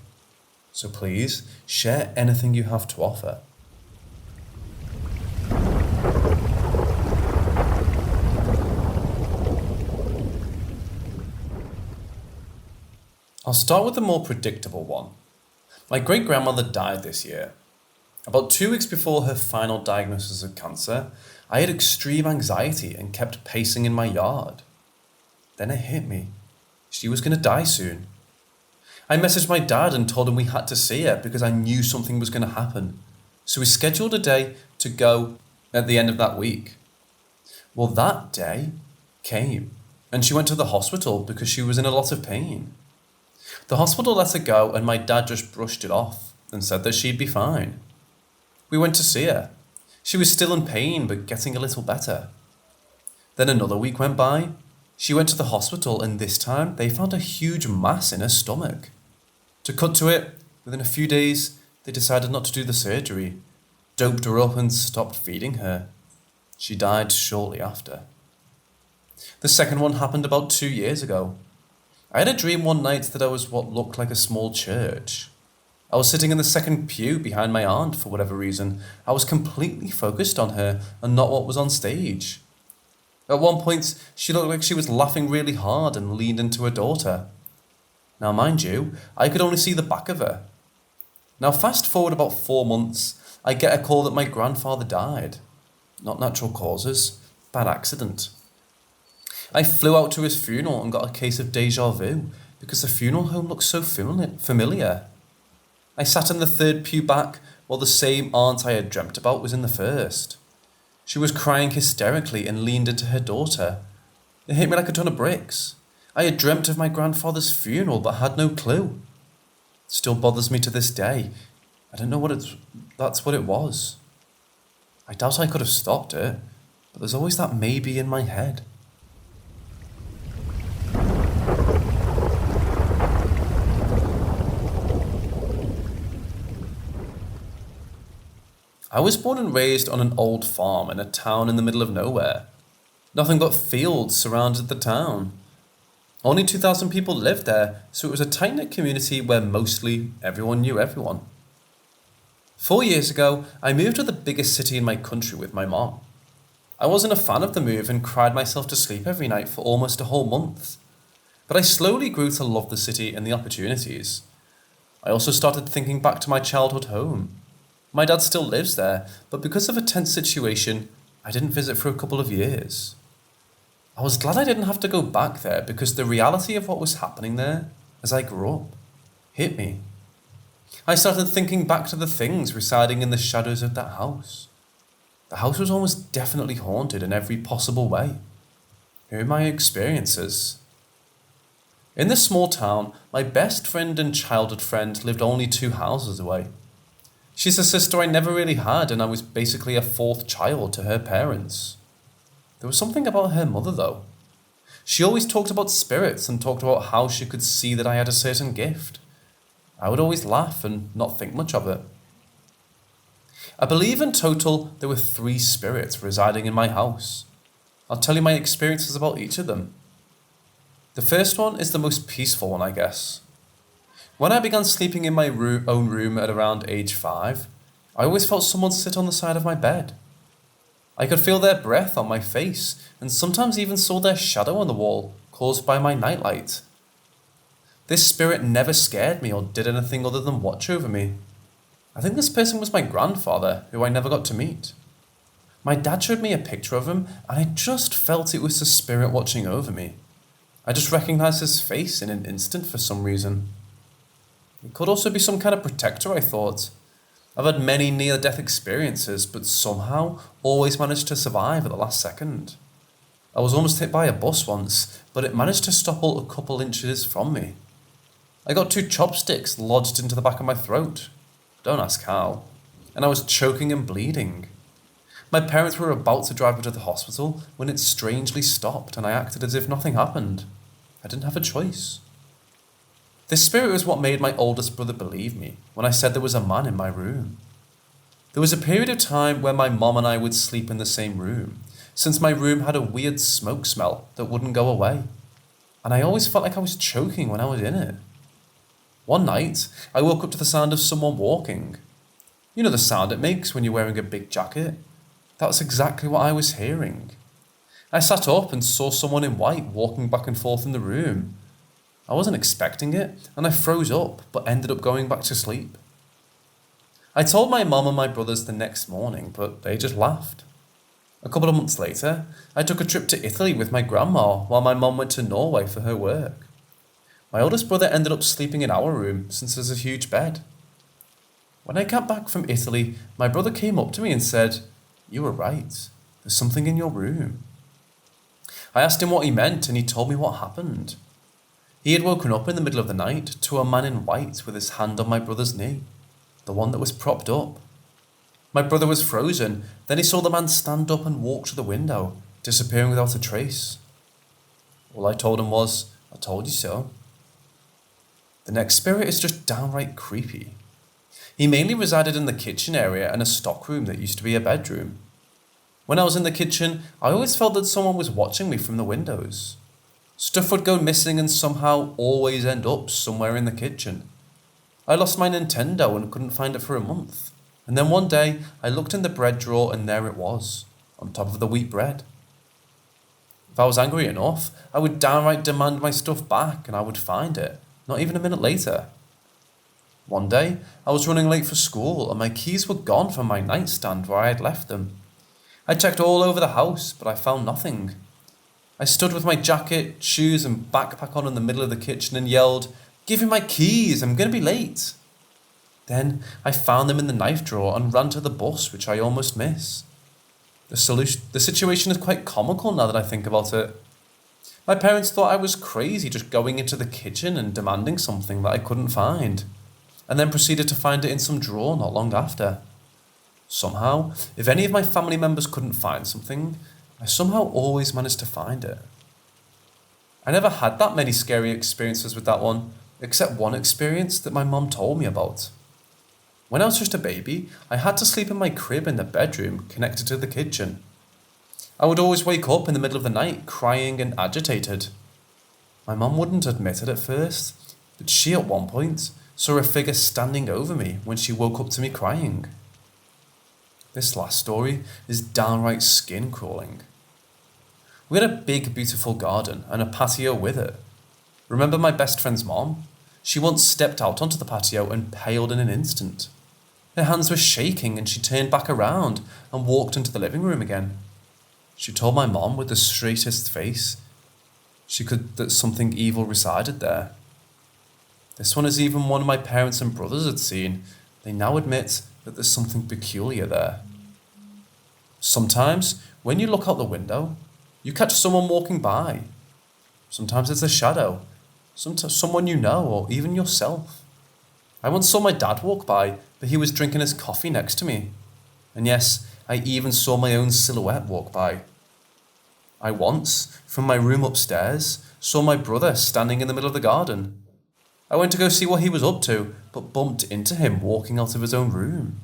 A: So please, share anything you have to offer. I'll start with the more predictable one. My great-grandmother died this year. About 2 weeks before her final diagnosis of cancer, I had extreme anxiety and kept pacing in my yard. Then it hit me. She was going to die soon. I messaged my dad and told him we had to see her because I knew something was going to happen. So we scheduled a day to go at the end of that week. Well, that day came, and she went to the hospital because she was in a lot of pain. The hospital let her go, and my dad just brushed it off and said that she'd be fine. We went to see her. She was still in pain, but getting a little better. Then another week went by. She went to the hospital, and this time they found a huge mass in her stomach. To cut to it, within a few days, they decided not to do the surgery, doped her up and stopped feeding her. She died shortly after. The second one happened about 2 years ago. I had a dream one night that I was what looked like a small church. I was sitting in the second pew behind my aunt for whatever reason. I was completely focused on her and not what was on stage. At one point, she looked like she was laughing really hard and leaned into her daughter. Now, mind you, I could only see the back of her. Now, fast forward about 4 months, I get a call that my grandfather died. Not natural causes, bad accident. I flew out to his funeral and got a case of deja vu because the funeral home looked so familiar. I sat in the third pew back while the same aunt I had dreamt about was in the first. She was crying hysterically and leaned into her daughter. It hit me like a ton of bricks. I had dreamt of my grandfather's funeral but had no clue. It still bothers me to this day. I don't know that's what it was. I doubt I could have stopped it, but there's always that maybe in my head. I was born and raised on an old farm in a town in the middle of nowhere. Nothing but fields surrounded the town. Only 2,000 people lived there, so it was a tight-knit community where mostly everyone knew everyone. 4 years ago, I moved to the biggest city in my country with my mom. I wasn't a fan of the move and cried myself to sleep every night for almost a whole month. But I slowly grew to love the city and the opportunities. I also started thinking back to my childhood home. My dad still lives there, but because of a tense situation, I didn't visit for a couple of years. I was glad I didn't have to go back there because the reality of what was happening there, as I grew up, hit me. I started thinking back to the things residing in the shadows of that house. The house was almost definitely haunted in every possible way. Here are my experiences. In this small town, my best friend and childhood friend lived only 2 houses away. She's a sister I never really had, and I was basically a 4th child to her parents. There was something about her mother, though. She always talked about spirits and talked about how she could see that I had a certain gift. I would always laugh and not think much of it. I believe in total there were 3 spirits residing in my house. I'll tell you my experiences about each of them. The first one is the most peaceful one, I guess. When I began sleeping in my own room at around age 5, I always felt someone sit on the side of my bed. I could feel their breath on my face and sometimes even saw their shadow on the wall, caused by my nightlight. This spirit never scared me or did anything other than watch over me. I think this person was my grandfather, who I never got to meet. My dad showed me a picture of him, and I just felt it was the spirit watching over me. I just recognized his face in an instant for some reason. It could also be some kind of protector, I thought. I've had many near-death experiences, but somehow always managed to survive at the last second. I was almost hit by a bus once, but it managed to stop a couple inches from me. I got 2 chopsticks lodged into the back of my throat. Don't ask how. And I was choking and bleeding. My parents were about to drive me to the hospital when it strangely stopped and I acted as if nothing happened. I didn't have a choice. This spirit was what made my oldest brother believe me when I said there was a man in my room. There was a period of time where my mom and I would sleep in the same room, since my room had a weird smoke smell that wouldn't go away, and I always felt like I was choking when I was in it. One night, I woke up to the sound of someone walking. You know the sound it makes when you're wearing a big jacket? That's exactly what I was hearing. I sat up and saw someone in white walking back and forth in the room. I wasn't expecting it, and I froze up, but ended up going back to sleep. I told my mum and my brothers the next morning, but they just laughed. A couple of months later, I took a trip to Italy with my grandma while my mum went to Norway for her work. My oldest brother ended up sleeping in our room since there's a huge bed. When I got back from Italy, my brother came up to me and said, "You were right. There's something in your room." I asked him what he meant, and he told me what happened. He had woken up in the middle of the night to a man in white with his hand on my brother's knee, the one that was propped up. My brother was frozen, then he saw the man stand up and walk to the window, disappearing without a trace. All I told him was, "I told you so." The next spirit is just downright creepy. He mainly resided in the kitchen area and a stockroom that used to be a bedroom. When I was in the kitchen, I always felt that someone was watching me from the windows. Stuff would go missing and somehow always end up somewhere in the kitchen. I lost my Nintendo and couldn't find it for a month. And then one day, I looked in the bread drawer and there it was, on top of the wheat bread. If I was angry enough, I would downright demand my stuff back and I would find it, not even a minute later. One day, I was running late for school and my keys were gone from my nightstand where I had left them. I checked all over the house, but I found nothing. I stood with my jacket, shoes and backpack on in the middle of the kitchen and yelled, "Give me my keys, I'm going to be late." Then I found them in the knife drawer and ran to the bus, which I almost missed. The situation is quite comical now that I think about it. My parents thought I was crazy just going into the kitchen and demanding something that I couldn't find, and then proceeded to find it in some drawer not long after. Somehow, if any of my family members couldn't find something, I somehow always managed to find it. I never had that many scary experiences with that one, except one experience that my mum told me about. When I was just a baby, I had to sleep in my crib in the bedroom connected to the kitchen. I would always wake up in the middle of the night crying and agitated. My mum wouldn't admit it at first, but she at one point saw a figure standing over me when she woke up to me crying. This last story is downright skin crawling. We had a big, beautiful garden and a patio with it. Remember my best friend's mom? She once stepped out onto the patio and paled in an instant. Her hands were shaking and she turned back around and walked into the living room again. She told my mom with the straightest face that something evil resided there. This one is even one of my parents and brothers had seen. They now admit that there's something peculiar there. Sometimes, when you look out the window, you catch someone walking by. Sometimes it's a shadow, someone you know, or even yourself. I once saw my dad walk by, but he was drinking his coffee next to me. And yes, I even saw my own silhouette walk by. I once, from my room upstairs, saw my brother standing in the middle of the garden. I went to go see what he was up to, but bumped into him walking out of his own room.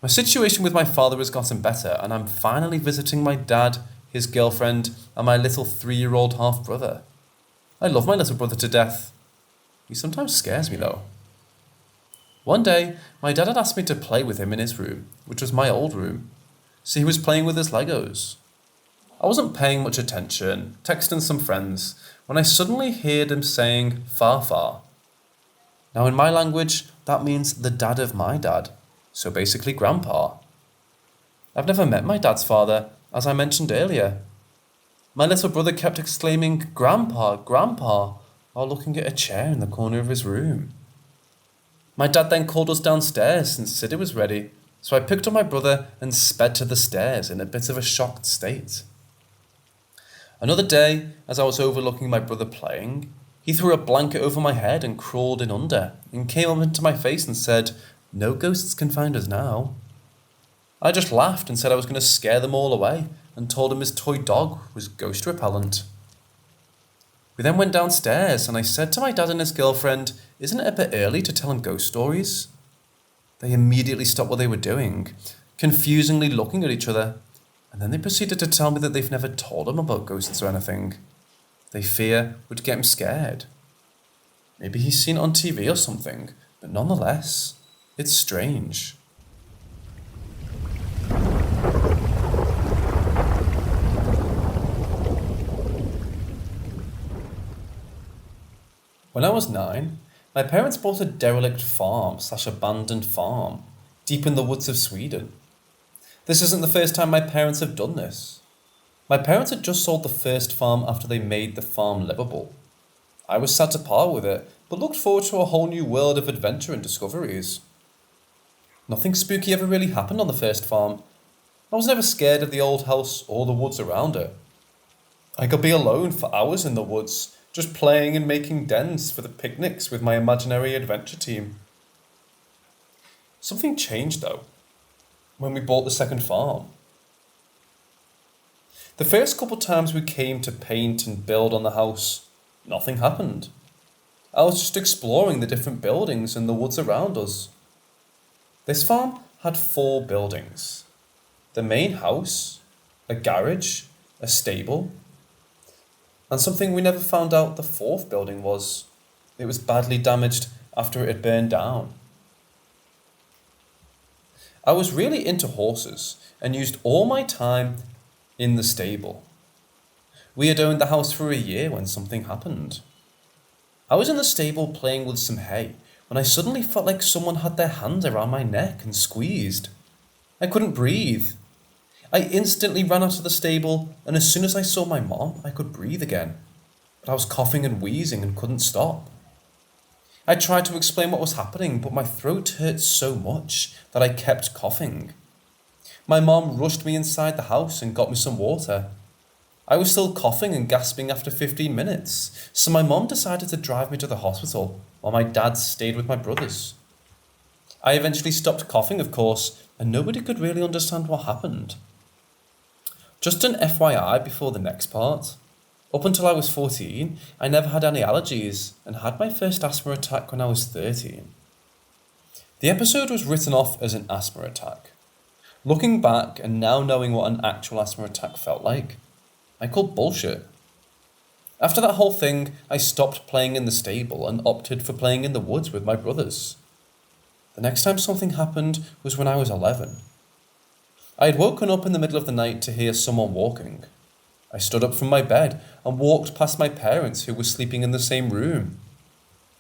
A: My situation with my father has gotten better, and I'm finally visiting my dad, his girlfriend, and my little 3-year-old half-brother. I love my little brother to death. He sometimes scares me though. One day, my dad had asked me to play with him in his room, which was my old room, so he was playing with his Legos. I wasn't paying much attention, texting some friends, when I suddenly heard him saying, "Far, far." Now in my language, that means the dad of my dad, so basically Grandpa. I've never met my dad's father, as I mentioned earlier. My little brother kept exclaiming, "Grandpa, Grandpa," while looking at a chair in the corner of his room. My dad then called us downstairs and said it was ready, so I picked up my brother and sped to the stairs in a bit of a shocked state. Another day, as I was overlooking my brother playing, he threw a blanket over my head and crawled in under, and came up into my face and said, "No ghosts can find us now." I just laughed and said I was going to scare them all away, and told him his toy dog was ghost repellent. We then went downstairs, and I said to my dad and his girlfriend, "Isn't it a bit early to tell him ghost stories?" They immediately stopped what they were doing, confusingly looking at each other, and then they proceeded to tell me that they've never told him about ghosts or anything. They fear would get him scared. Maybe he's seen it on TV or something, but nonetheless, it's strange. When I was 9, my parents bought a derelict farm/abandoned farm deep in the woods of Sweden. This isn't the first time my parents have done this. My parents had just sold the first farm after they made the farm livable. I was sad to part with it, but looked forward to a whole new world of adventure and discoveries. Nothing spooky ever really happened on the first farm. I was never scared of the old house or the woods around it. I could be alone for hours in the woods, just playing and making dens for the picnics with my imaginary adventure team. Something changed though, when we bought the second farm. The first couple times we came to paint and build on the house, nothing happened. I was just exploring the different buildings in the woods around us. This farm had 4 buildings. The main house, a garage, a stable, and something we never found out the 4th building was. It was badly damaged after it had burned down. I was really into horses and used all my time in the stable. We had owned the house for a year when something happened. I was in the stable playing with some hay when I suddenly felt like someone had their hand around my neck and squeezed. I couldn't breathe. I instantly ran out of the stable, and as soon as I saw my mom, I could breathe again. But I was coughing and wheezing and couldn't stop. I tried to explain what was happening, but my throat hurt so much that I kept coughing. My mom rushed me inside the house and got me some water. I was still coughing and gasping after 15 minutes, so my mom decided to drive me to the hospital while my dad stayed with my brothers. I eventually stopped coughing, of course, and nobody could really understand what happened. Just an FYI before the next part. Up until I was 14, I never had any allergies and had my first asthma attack when I was 13. The episode was written off as an asthma attack. Looking back and now knowing what an actual asthma attack felt like, I called bullshit. After that whole thing, I stopped playing in the stable and opted for playing in the woods with my brothers. The next time something happened was when I was 11. I had woken up in the middle of the night to hear someone walking. I stood up from my bed and walked past my parents who were sleeping in the same room.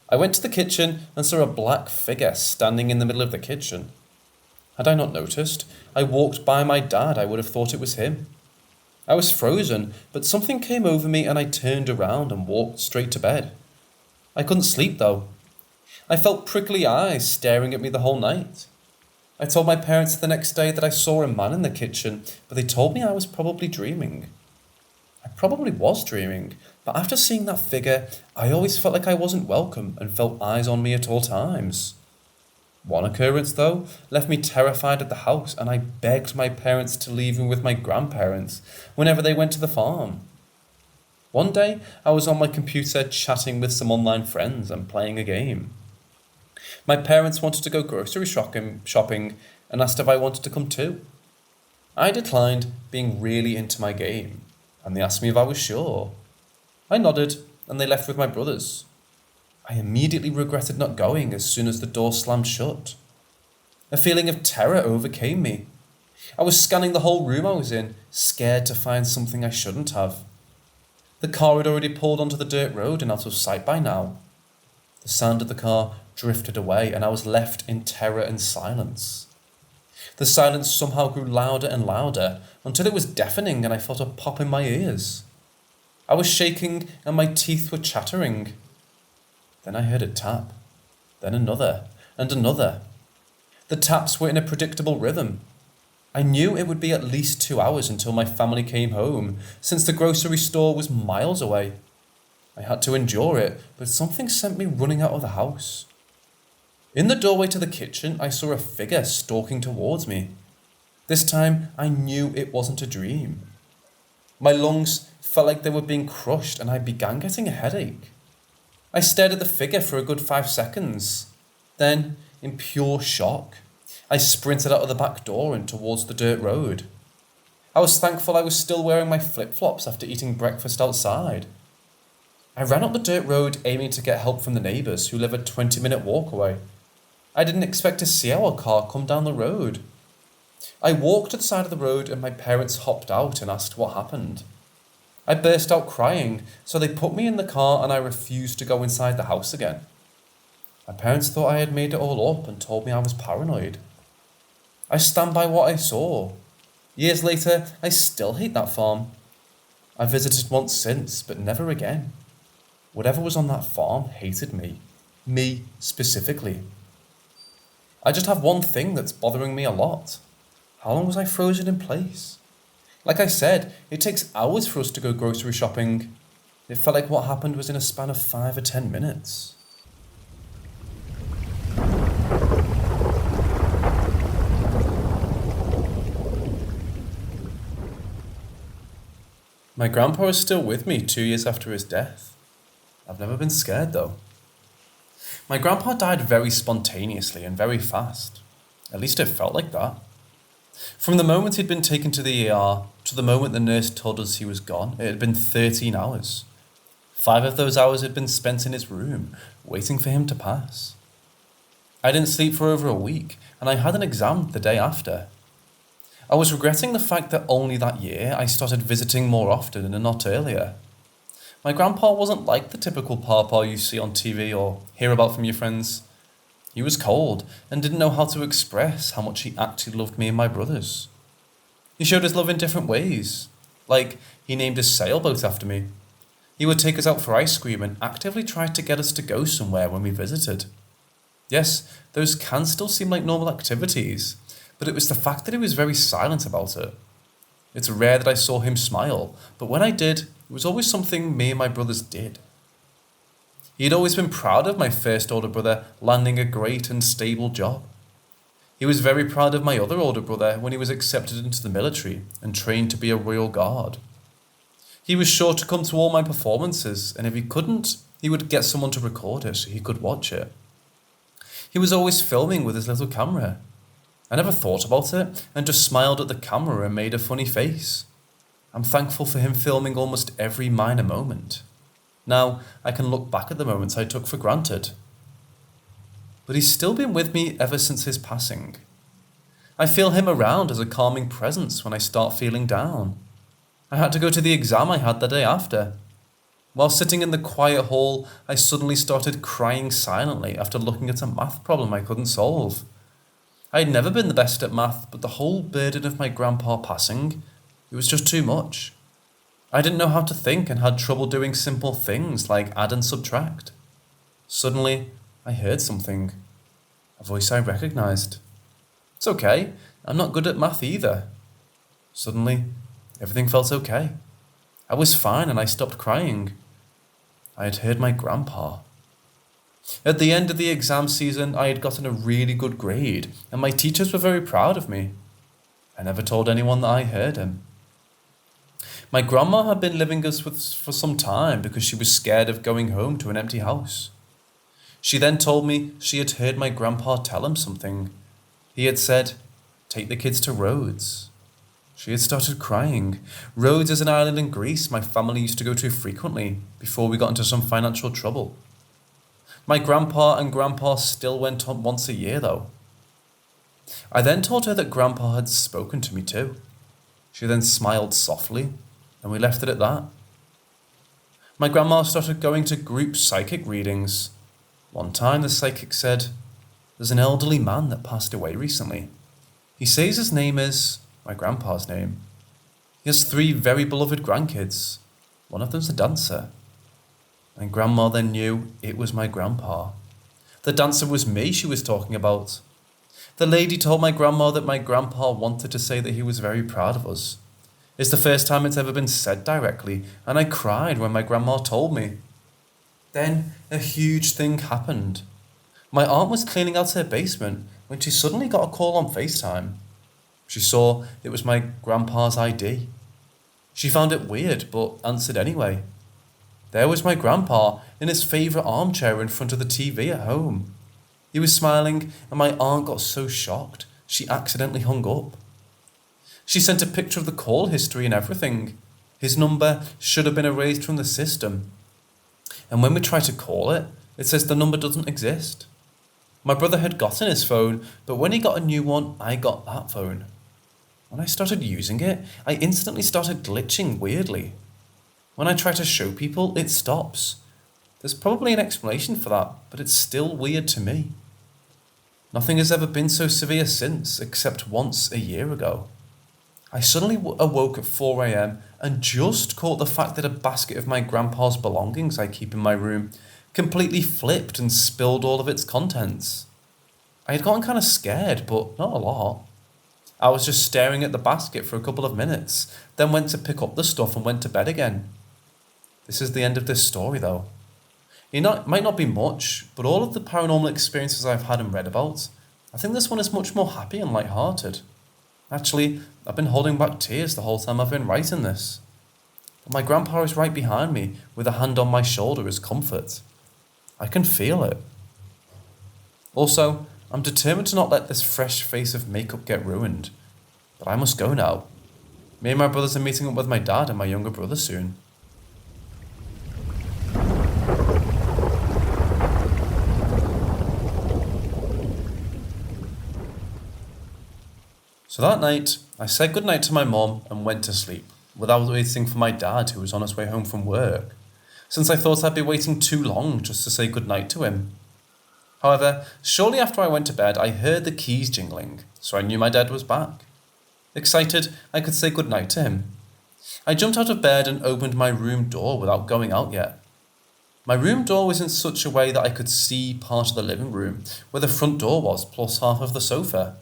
A: I went to the kitchen and saw a black figure standing in the middle of the kitchen. Had I not noticed, I walked by my dad, I would have thought it was him. I was frozen, but something came over me and I turned around and walked straight to bed. I couldn't sleep though. I felt prickly eyes staring at me the whole night. I told my parents the next day that I saw a man in the kitchen, but they told me I was probably dreaming. I probably was dreaming, but after seeing that figure, I always felt like I wasn't welcome and felt eyes on me at all times. One occurrence, though, left me terrified at the house, and I begged my parents to leave me with my grandparents whenever they went to the farm. One day, I was on my computer chatting with some online friends and playing a game. My parents wanted to go grocery shopping and asked if I wanted to come too. I declined, being really into my game, and they asked me if I was sure. I nodded, and they left with my brothers. I immediately regretted not going as soon as the door slammed shut. A feeling of terror overcame me. I was scanning the whole room I was in, scared to find something I shouldn't have. The car had already pulled onto the dirt road and out of sight by now. The sound of the car drifted away and I was left in terror and silence. The silence somehow grew louder and louder until it was deafening and I felt a pop in my ears. I was shaking and my teeth were chattering. Then I heard a tap, then another, and another. The taps were in a predictable rhythm. I knew it would be at least 2 hours until my family came home, since the grocery store was miles away. I had to endure it, but something sent me running out of the house. In the doorway to the kitchen, I saw a figure stalking towards me. This time, I knew it wasn't a dream. My lungs felt like they were being crushed and I began getting a headache. I stared at the figure for a good 5 seconds. Then, in pure shock, I sprinted out of the back door and towards the dirt road. I was thankful I was still wearing my flip-flops after eating breakfast outside. I ran up the dirt road aiming to get help from the neighbours who live a 20-minute walk away. I didn't expect to see our car come down the road. I walked to the side of the road and my parents hopped out and asked what happened. I burst out crying, so they put me in the car and I refused to go inside the house again. My parents thought I had made it all up and told me I was paranoid. I stand by what I saw. Years later, I still hate that farm. I visited once since, but never again. Whatever was on that farm hated me. Me specifically. I just have one thing that's bothering me a lot. How long was I frozen in place? Like I said, it takes hours for us to go grocery shopping. It felt like what happened was in a span of 5 or 10 minutes. My grandpa is still with me 2 years after his death. I've never been scared though. My grandpa died very spontaneously and very fast. At least it felt like that. From the moment he'd been taken to the ER to the moment the nurse told us he was gone, it had been 13 hours. 5 of those hours had been spent in his room, waiting for him to pass. I didn't sleep for over a week, and I had an exam the day after. I was regretting the fact that only that year I started visiting more often and not earlier. My grandpa wasn't like the typical papa you see on TV or hear about from your friends. He was cold and didn't know how to express how much he actually loved me and my brothers. He showed his love in different ways. Like, he named his sailboat after me. He would take us out for ice cream and actively tried to get us to go somewhere when we visited. Yes, those can still seem like normal activities, but it was the fact that he was very silent about it. It's rare that I saw him smile, but when I did, it was always something me and my brothers did. He had always been proud of my first older brother landing a great and stable job. He was very proud of my other older brother when he was accepted into the military and trained to be a Royal Guard. He was sure to come to all my performances, and if he couldn't, he would get someone to record it so he could watch it. He was always filming with his little camera. I never thought about it and just smiled at the camera and made a funny face. I'm thankful for him filming almost every minor moment. Now I can look back at the moments I took for granted. But he's still been with me ever since his passing. I feel him around as a calming presence when I start feeling down. I had to go to the exam I had the day after. While sitting in the quiet hall, I suddenly started crying silently after looking at a math problem I couldn't solve. I had never been the best at math, but the whole burden of my grandpa passing, it was just too much. I didn't know how to think and had trouble doing simple things like add and subtract. Suddenly, I heard something. A voice I recognized. It's okay, I'm not good at math either. Suddenly, everything felt okay. I was fine and I stopped crying. I had heard my grandpa. At the end of the exam season, I had gotten a really good grade, and my teachers were very proud of me. I never told anyone that I heard him. My grandma had been living with us for some time because she was scared of going home to an empty house. She then told me she had heard my grandpa tell him something. He had said, "Take the kids to Rhodes." She had started crying. Rhodes is an island in Greece my family used to go to frequently before we got into some financial trouble. My grandpa and grandpa still went on once a year though. I then told her that grandpa had spoken to me too. She then smiled softly and we left it at that. My grandma started going to group psychic readings. One time the psychic said, "There's an elderly man that passed away recently. He says his name is," my grandpa's name. "He has 3 very beloved grandkids. One of them's a dancer." My grandma then knew it was my grandpa. The dancer was me she was talking about. The lady told my grandma that my grandpa wanted to say that he was very proud of us. It's the first time it's ever been said directly, and I cried when my grandma told me. Then a huge thing happened. My aunt was cleaning out her basement when she suddenly got a call on FaceTime. She saw it was my grandpa's ID. She found it weird, but answered anyway. There was my grandpa in his favourite armchair in front of the TV at home. He was smiling, and my aunt got so shocked, she accidentally hung up. She sent a picture of the call history and everything. His number should have been erased from the system. And when we try to call it, it says the number doesn't exist. My brother had gotten his phone, but when he got a new one, I got that phone. When I started using it, I instantly started glitching weirdly. When I try to show people, it stops. There's probably an explanation for that, but it's still weird to me. Nothing has ever been so severe since, except once a year ago. I suddenly awoke at 4 a.m. and just caught the fact that a basket of my grandpa's belongings I keep in my room completely flipped and spilled all of its contents. I had gotten kind of scared, but not a lot. I was just staring at the basket for a couple of minutes, then went to pick up the stuff and went to bed again. This is the end of this story though. It might not be much, but all of the paranormal experiences I've had and read about, I think this one is much more happy and light-hearted. Actually, I've been holding back tears the whole time I've been writing this. But my grandpa is right behind me with a hand on my shoulder as comfort. I can feel it. Also, I'm determined to not let this fresh face of makeup get ruined. But I must go now. Me and my brothers are meeting up with my dad and my younger brother soon. So that night, I said goodnight to my mom and went to sleep, without waiting for my dad who was on his way home from work, since I thought I'd be waiting too long just to say goodnight to him. However, shortly after I went to bed, I heard the keys jingling, so I knew my dad was back. Excited, I could say goodnight to him. I jumped out of bed and opened my room door without going out yet. My room door was in such a way that I could see part of the living room, where the front door was, plus half of the sofa.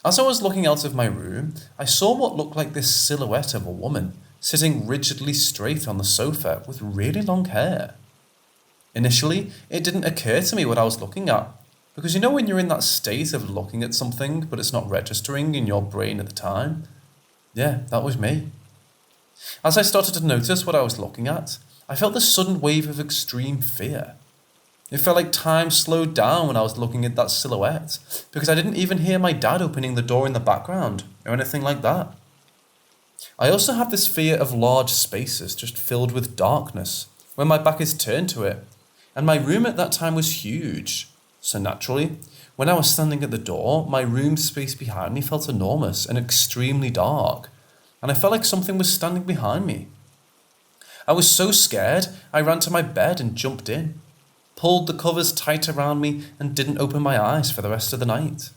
A: As I was looking out of my room, I saw what looked like this silhouette of a woman, sitting rigidly straight on the sofa with really long hair. Initially, it didn't occur to me what I was looking at, because you know when you're in that state of looking at something but it's not registering in your brain at the time? Yeah, that was me. As I started to notice what I was looking at, I felt this sudden wave of extreme fear. It felt like time slowed down when I was looking at that silhouette, because I didn't even hear my dad opening the door in the background or anything like that. I also have this fear of large spaces just filled with darkness when my back is turned to it, and my room at that time was huge. So naturally, when I was standing at the door, my room space behind me felt enormous and extremely dark, and I felt like something was standing behind me. I was so scared, I ran to my bed and jumped in, pulled the covers tight around me, and didn't open my eyes for the rest of the night.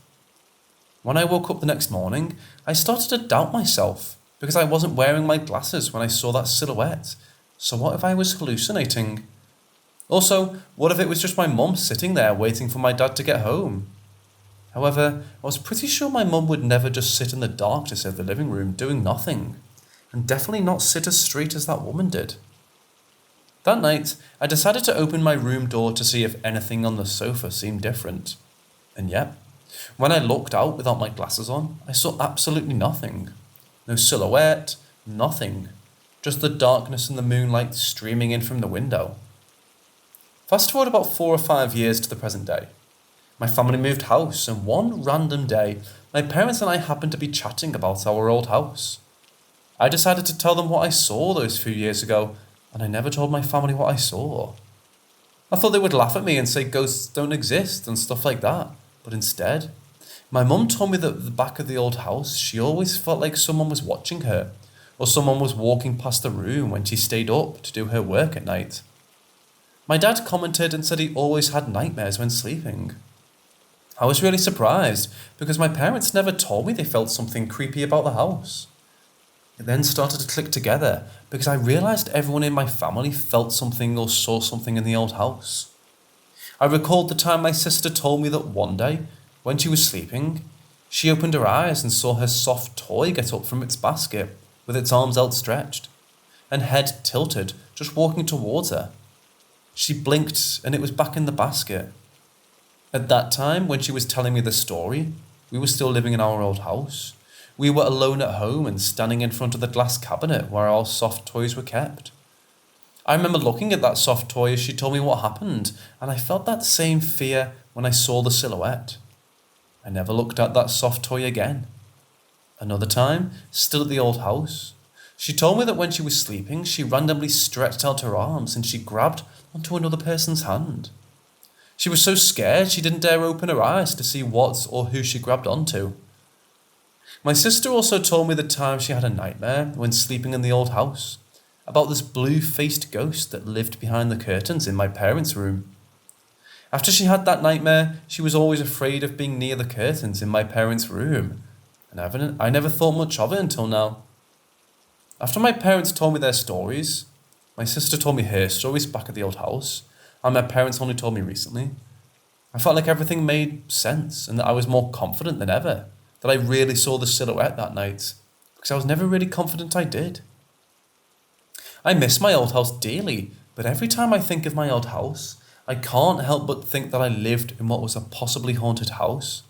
A: When I woke up the next morning, I started to doubt myself because I wasn't wearing my glasses when I saw that silhouette. So what if I was hallucinating? Also, what if it was just my mum sitting there waiting for my dad to get home? However, I was pretty sure my mum would never just sit in the darkness of the living room doing nothing, and definitely not sit as straight as that woman did. That night, I decided to open my room door to see if anything on the sofa seemed different. And yep, when I looked out without my glasses on, I saw absolutely nothing. No silhouette, nothing. Just the darkness and the moonlight streaming in from the window. Fast forward about 4 or 5 years to the present day. My family moved house, and one random day, my parents and I happened to be chatting about our old house. I decided to tell them what I saw those few years ago, and I never told my family what I saw. I thought they would laugh at me and say ghosts don't exist and stuff like that, but instead, my mum told me that at the back of the old house, she always felt like someone was watching her, or someone was walking past the room when she stayed up to do her work at night. My dad commented and said he always had nightmares when sleeping. I was really surprised because my parents never told me they felt something creepy about the house. It then started to click together because I realised everyone in my family felt something or saw something in the old house. I recalled the time my sister told me that one day, when she was sleeping, she opened her eyes and saw her soft toy get up from its basket with its arms outstretched and head tilted, just walking towards her. She blinked and it was back in the basket. At that time, when she was telling me the story, we were still living in our old house. We were alone at home and standing in front of the glass cabinet where our soft toys were kept. I remember looking at that soft toy as she told me what happened, and I felt that same fear when I saw the silhouette. I never looked at that soft toy again. Another time, still at the old house, she told me that when she was sleeping, she randomly stretched out her arms and she grabbed onto another person's hand. She was so scared she didn't dare open her eyes to see what or who she grabbed onto. My sister also told me the time she had a nightmare when sleeping in the old house about this blue-faced ghost that lived behind the curtains in my parents' room. After she had that nightmare, she was always afraid of being near the curtains in my parents' room, and I never thought much of it until now. After my parents told me their stories, my sister told me her stories back at the old house, and my parents only told me recently, I felt like everything made sense and that I was more confident than ever that I really saw the silhouette that night, because I was never really confident I did. I miss my old house dearly, but every time I think of my old house, I can't help but think that I lived in what was a possibly haunted house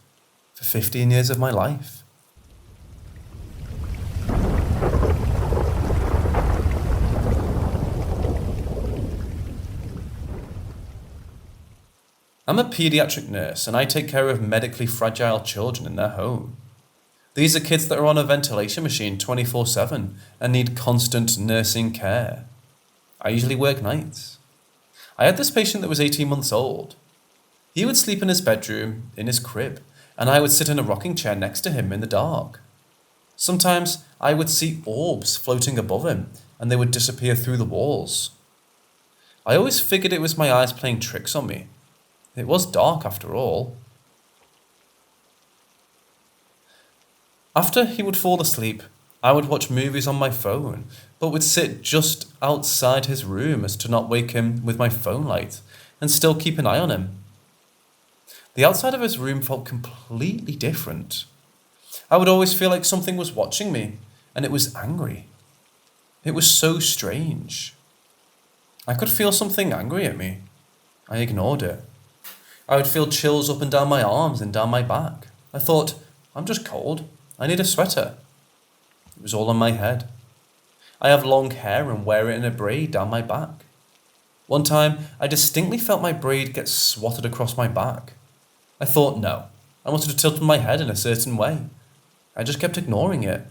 A: for 15 years of my life. I'm a paediatric nurse and I take care of medically fragile children in their home. These are kids that are on a ventilation machine 24/7 and need constant nursing care. I usually work nights. I had this patient that was 18 months old. He would sleep in his bedroom, in his crib, and I would sit in a rocking chair next to him in the dark. Sometimes I would see orbs floating above him and they would disappear through the walls. I always figured it was my eyes playing tricks on me. It was dark after all. After he would fall asleep, I would watch movies on my phone, but would sit just outside his room as to not wake him with my phone light and still keep an eye on him. The outside of his room felt completely different. I would always feel like something was watching me, and it was angry. It was so strange. I could feel something angry at me. I ignored it. I would feel chills up and down my arms and down my back. I thought, I'm just cold. I need a sweater. It was all on my head. I have long hair and wear it in a braid down my back. One time, I distinctly felt my braid get swatted across my back. I thought, no, I wanted to tilt my head in a certain way. I just kept ignoring it.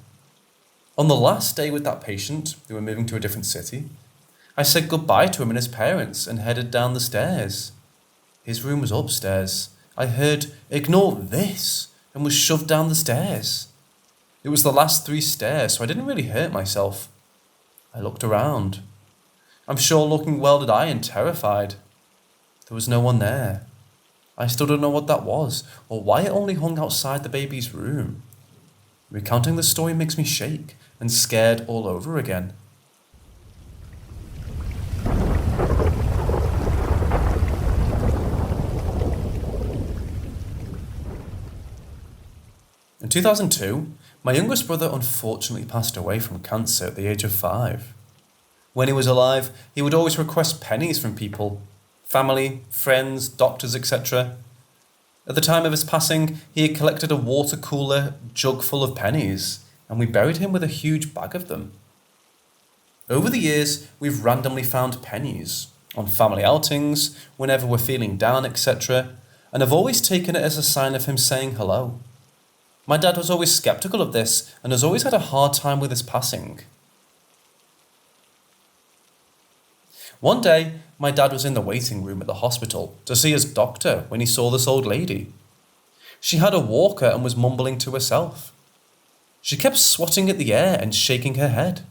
A: On the last day with that patient, we were moving to a different city, I said goodbye to him and his parents and headed down the stairs. His room was upstairs. I heard, "Ignore this," and was shoved down the stairs. It was the last 3 stairs, so I didn't really hurt myself. I looked around. I'm sure looking well-eyed and terrified. There was no one there. I still don't know what that was, or why it only hung outside the baby's room. Recounting the story makes me shake and scared all over again. In 2002, my youngest brother unfortunately passed away from cancer at the age of 5. When he was alive, he would always request pennies from people, family, friends, doctors, etc. At the time of his passing, he had collected a water cooler jug full of pennies, and we buried him with a huge bag of them. Over the years, we've randomly found pennies on family outings, whenever we're feeling down, etc., and have always taken it as a sign of him saying hello. My dad was always skeptical of this and has always had a hard time with his passing. One day, my dad was in the waiting room at the hospital to see his doctor when he saw this old lady. She had a walker and was mumbling to herself. She kept swatting at the air and shaking her head.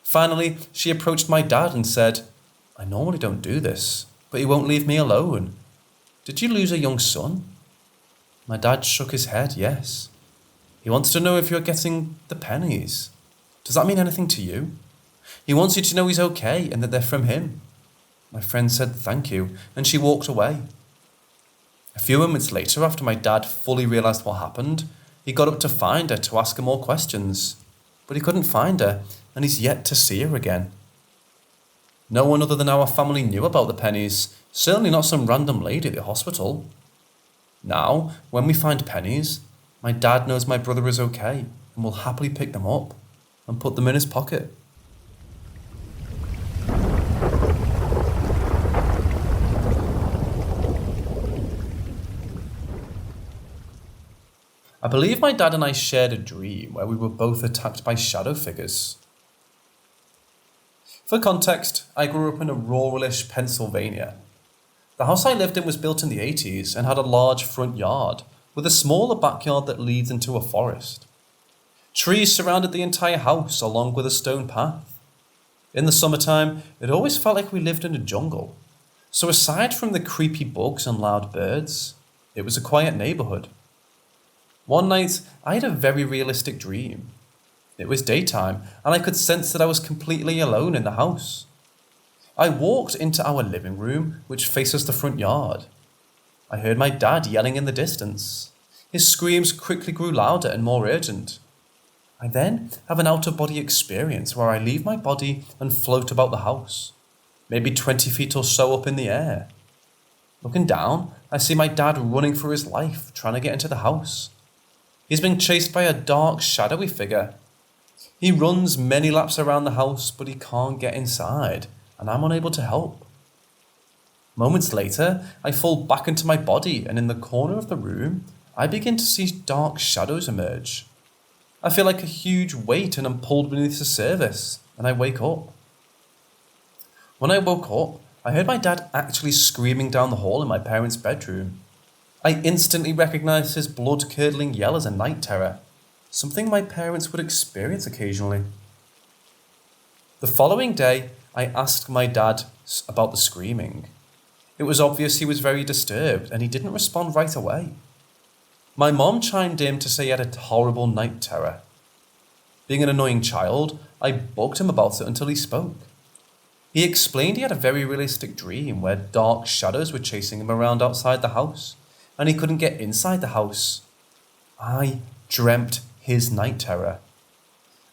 A: Finally, she approached my dad and said, "I normally don't do this, but he won't leave me alone. Did you lose a young son?" My dad shook his head, yes. He wants to know if you're getting the pennies. Does that mean anything to you? He wants you to know he's okay and that they're from him. My friend said thank you, and she walked away. A few moments later, after my dad fully realised what happened, he got up to find her to ask her more questions. But he couldn't find her, and he's yet to see her again. No one other than our family knew about the pennies, certainly not some random lady at the hospital. Now, when we find pennies, my dad knows my brother is okay and will happily pick them up and put them in his pocket. I believe my dad and I shared a dream where we were both attacked by shadow figures. For context, I grew up in a ruralish Pennsylvania. The house I lived in was built in the 80s and had a large front yard, with a smaller backyard that leads into a forest. Trees surrounded the entire house, along with a stone path. In the summertime, it always felt like we lived in a jungle. So aside from the creepy bugs and loud birds, it was a quiet neighborhood. One night, I had a very realistic dream. It was daytime, and I could sense that I was completely alone in the house. I walked into our living room, which faces the front yard. I heard my dad yelling in the distance. His screams quickly grew louder and more urgent. I then have an out-of-body experience where I leave my body and float about the house, maybe 20 feet or so up in the air. Looking down, I see my dad running for his life, trying to get into the house. He's being chased by a dark, shadowy figure. He runs many laps around the house, but he can't get inside, and I'm unable to help. Moments later, I fall back into my body, and in the corner of the room, I begin to see dark shadows emerge. I feel like a huge weight and I'm pulled beneath the surface, and I wake up. When I woke up, I heard my dad actually screaming down the hall in my parents' bedroom. I instantly recognized his blood-curdling yell as a night terror, something my parents would experience occasionally. The following day, I asked my dad about the screaming. It was obvious he was very disturbed and he didn't respond right away. My mom chimed in to say he had a horrible night terror. Being an annoying child, I bugged him about it until he spoke. He explained he had a very realistic dream where dark shadows were chasing him around outside the house, and he couldn't get inside the house. I dreamt his night terror.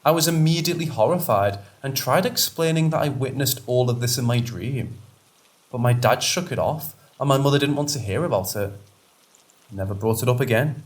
A: I was immediately horrified and tried explaining that I witnessed all of this in my dream. But my dad shook it off, and my mother didn't want to hear about it. Never brought it up again.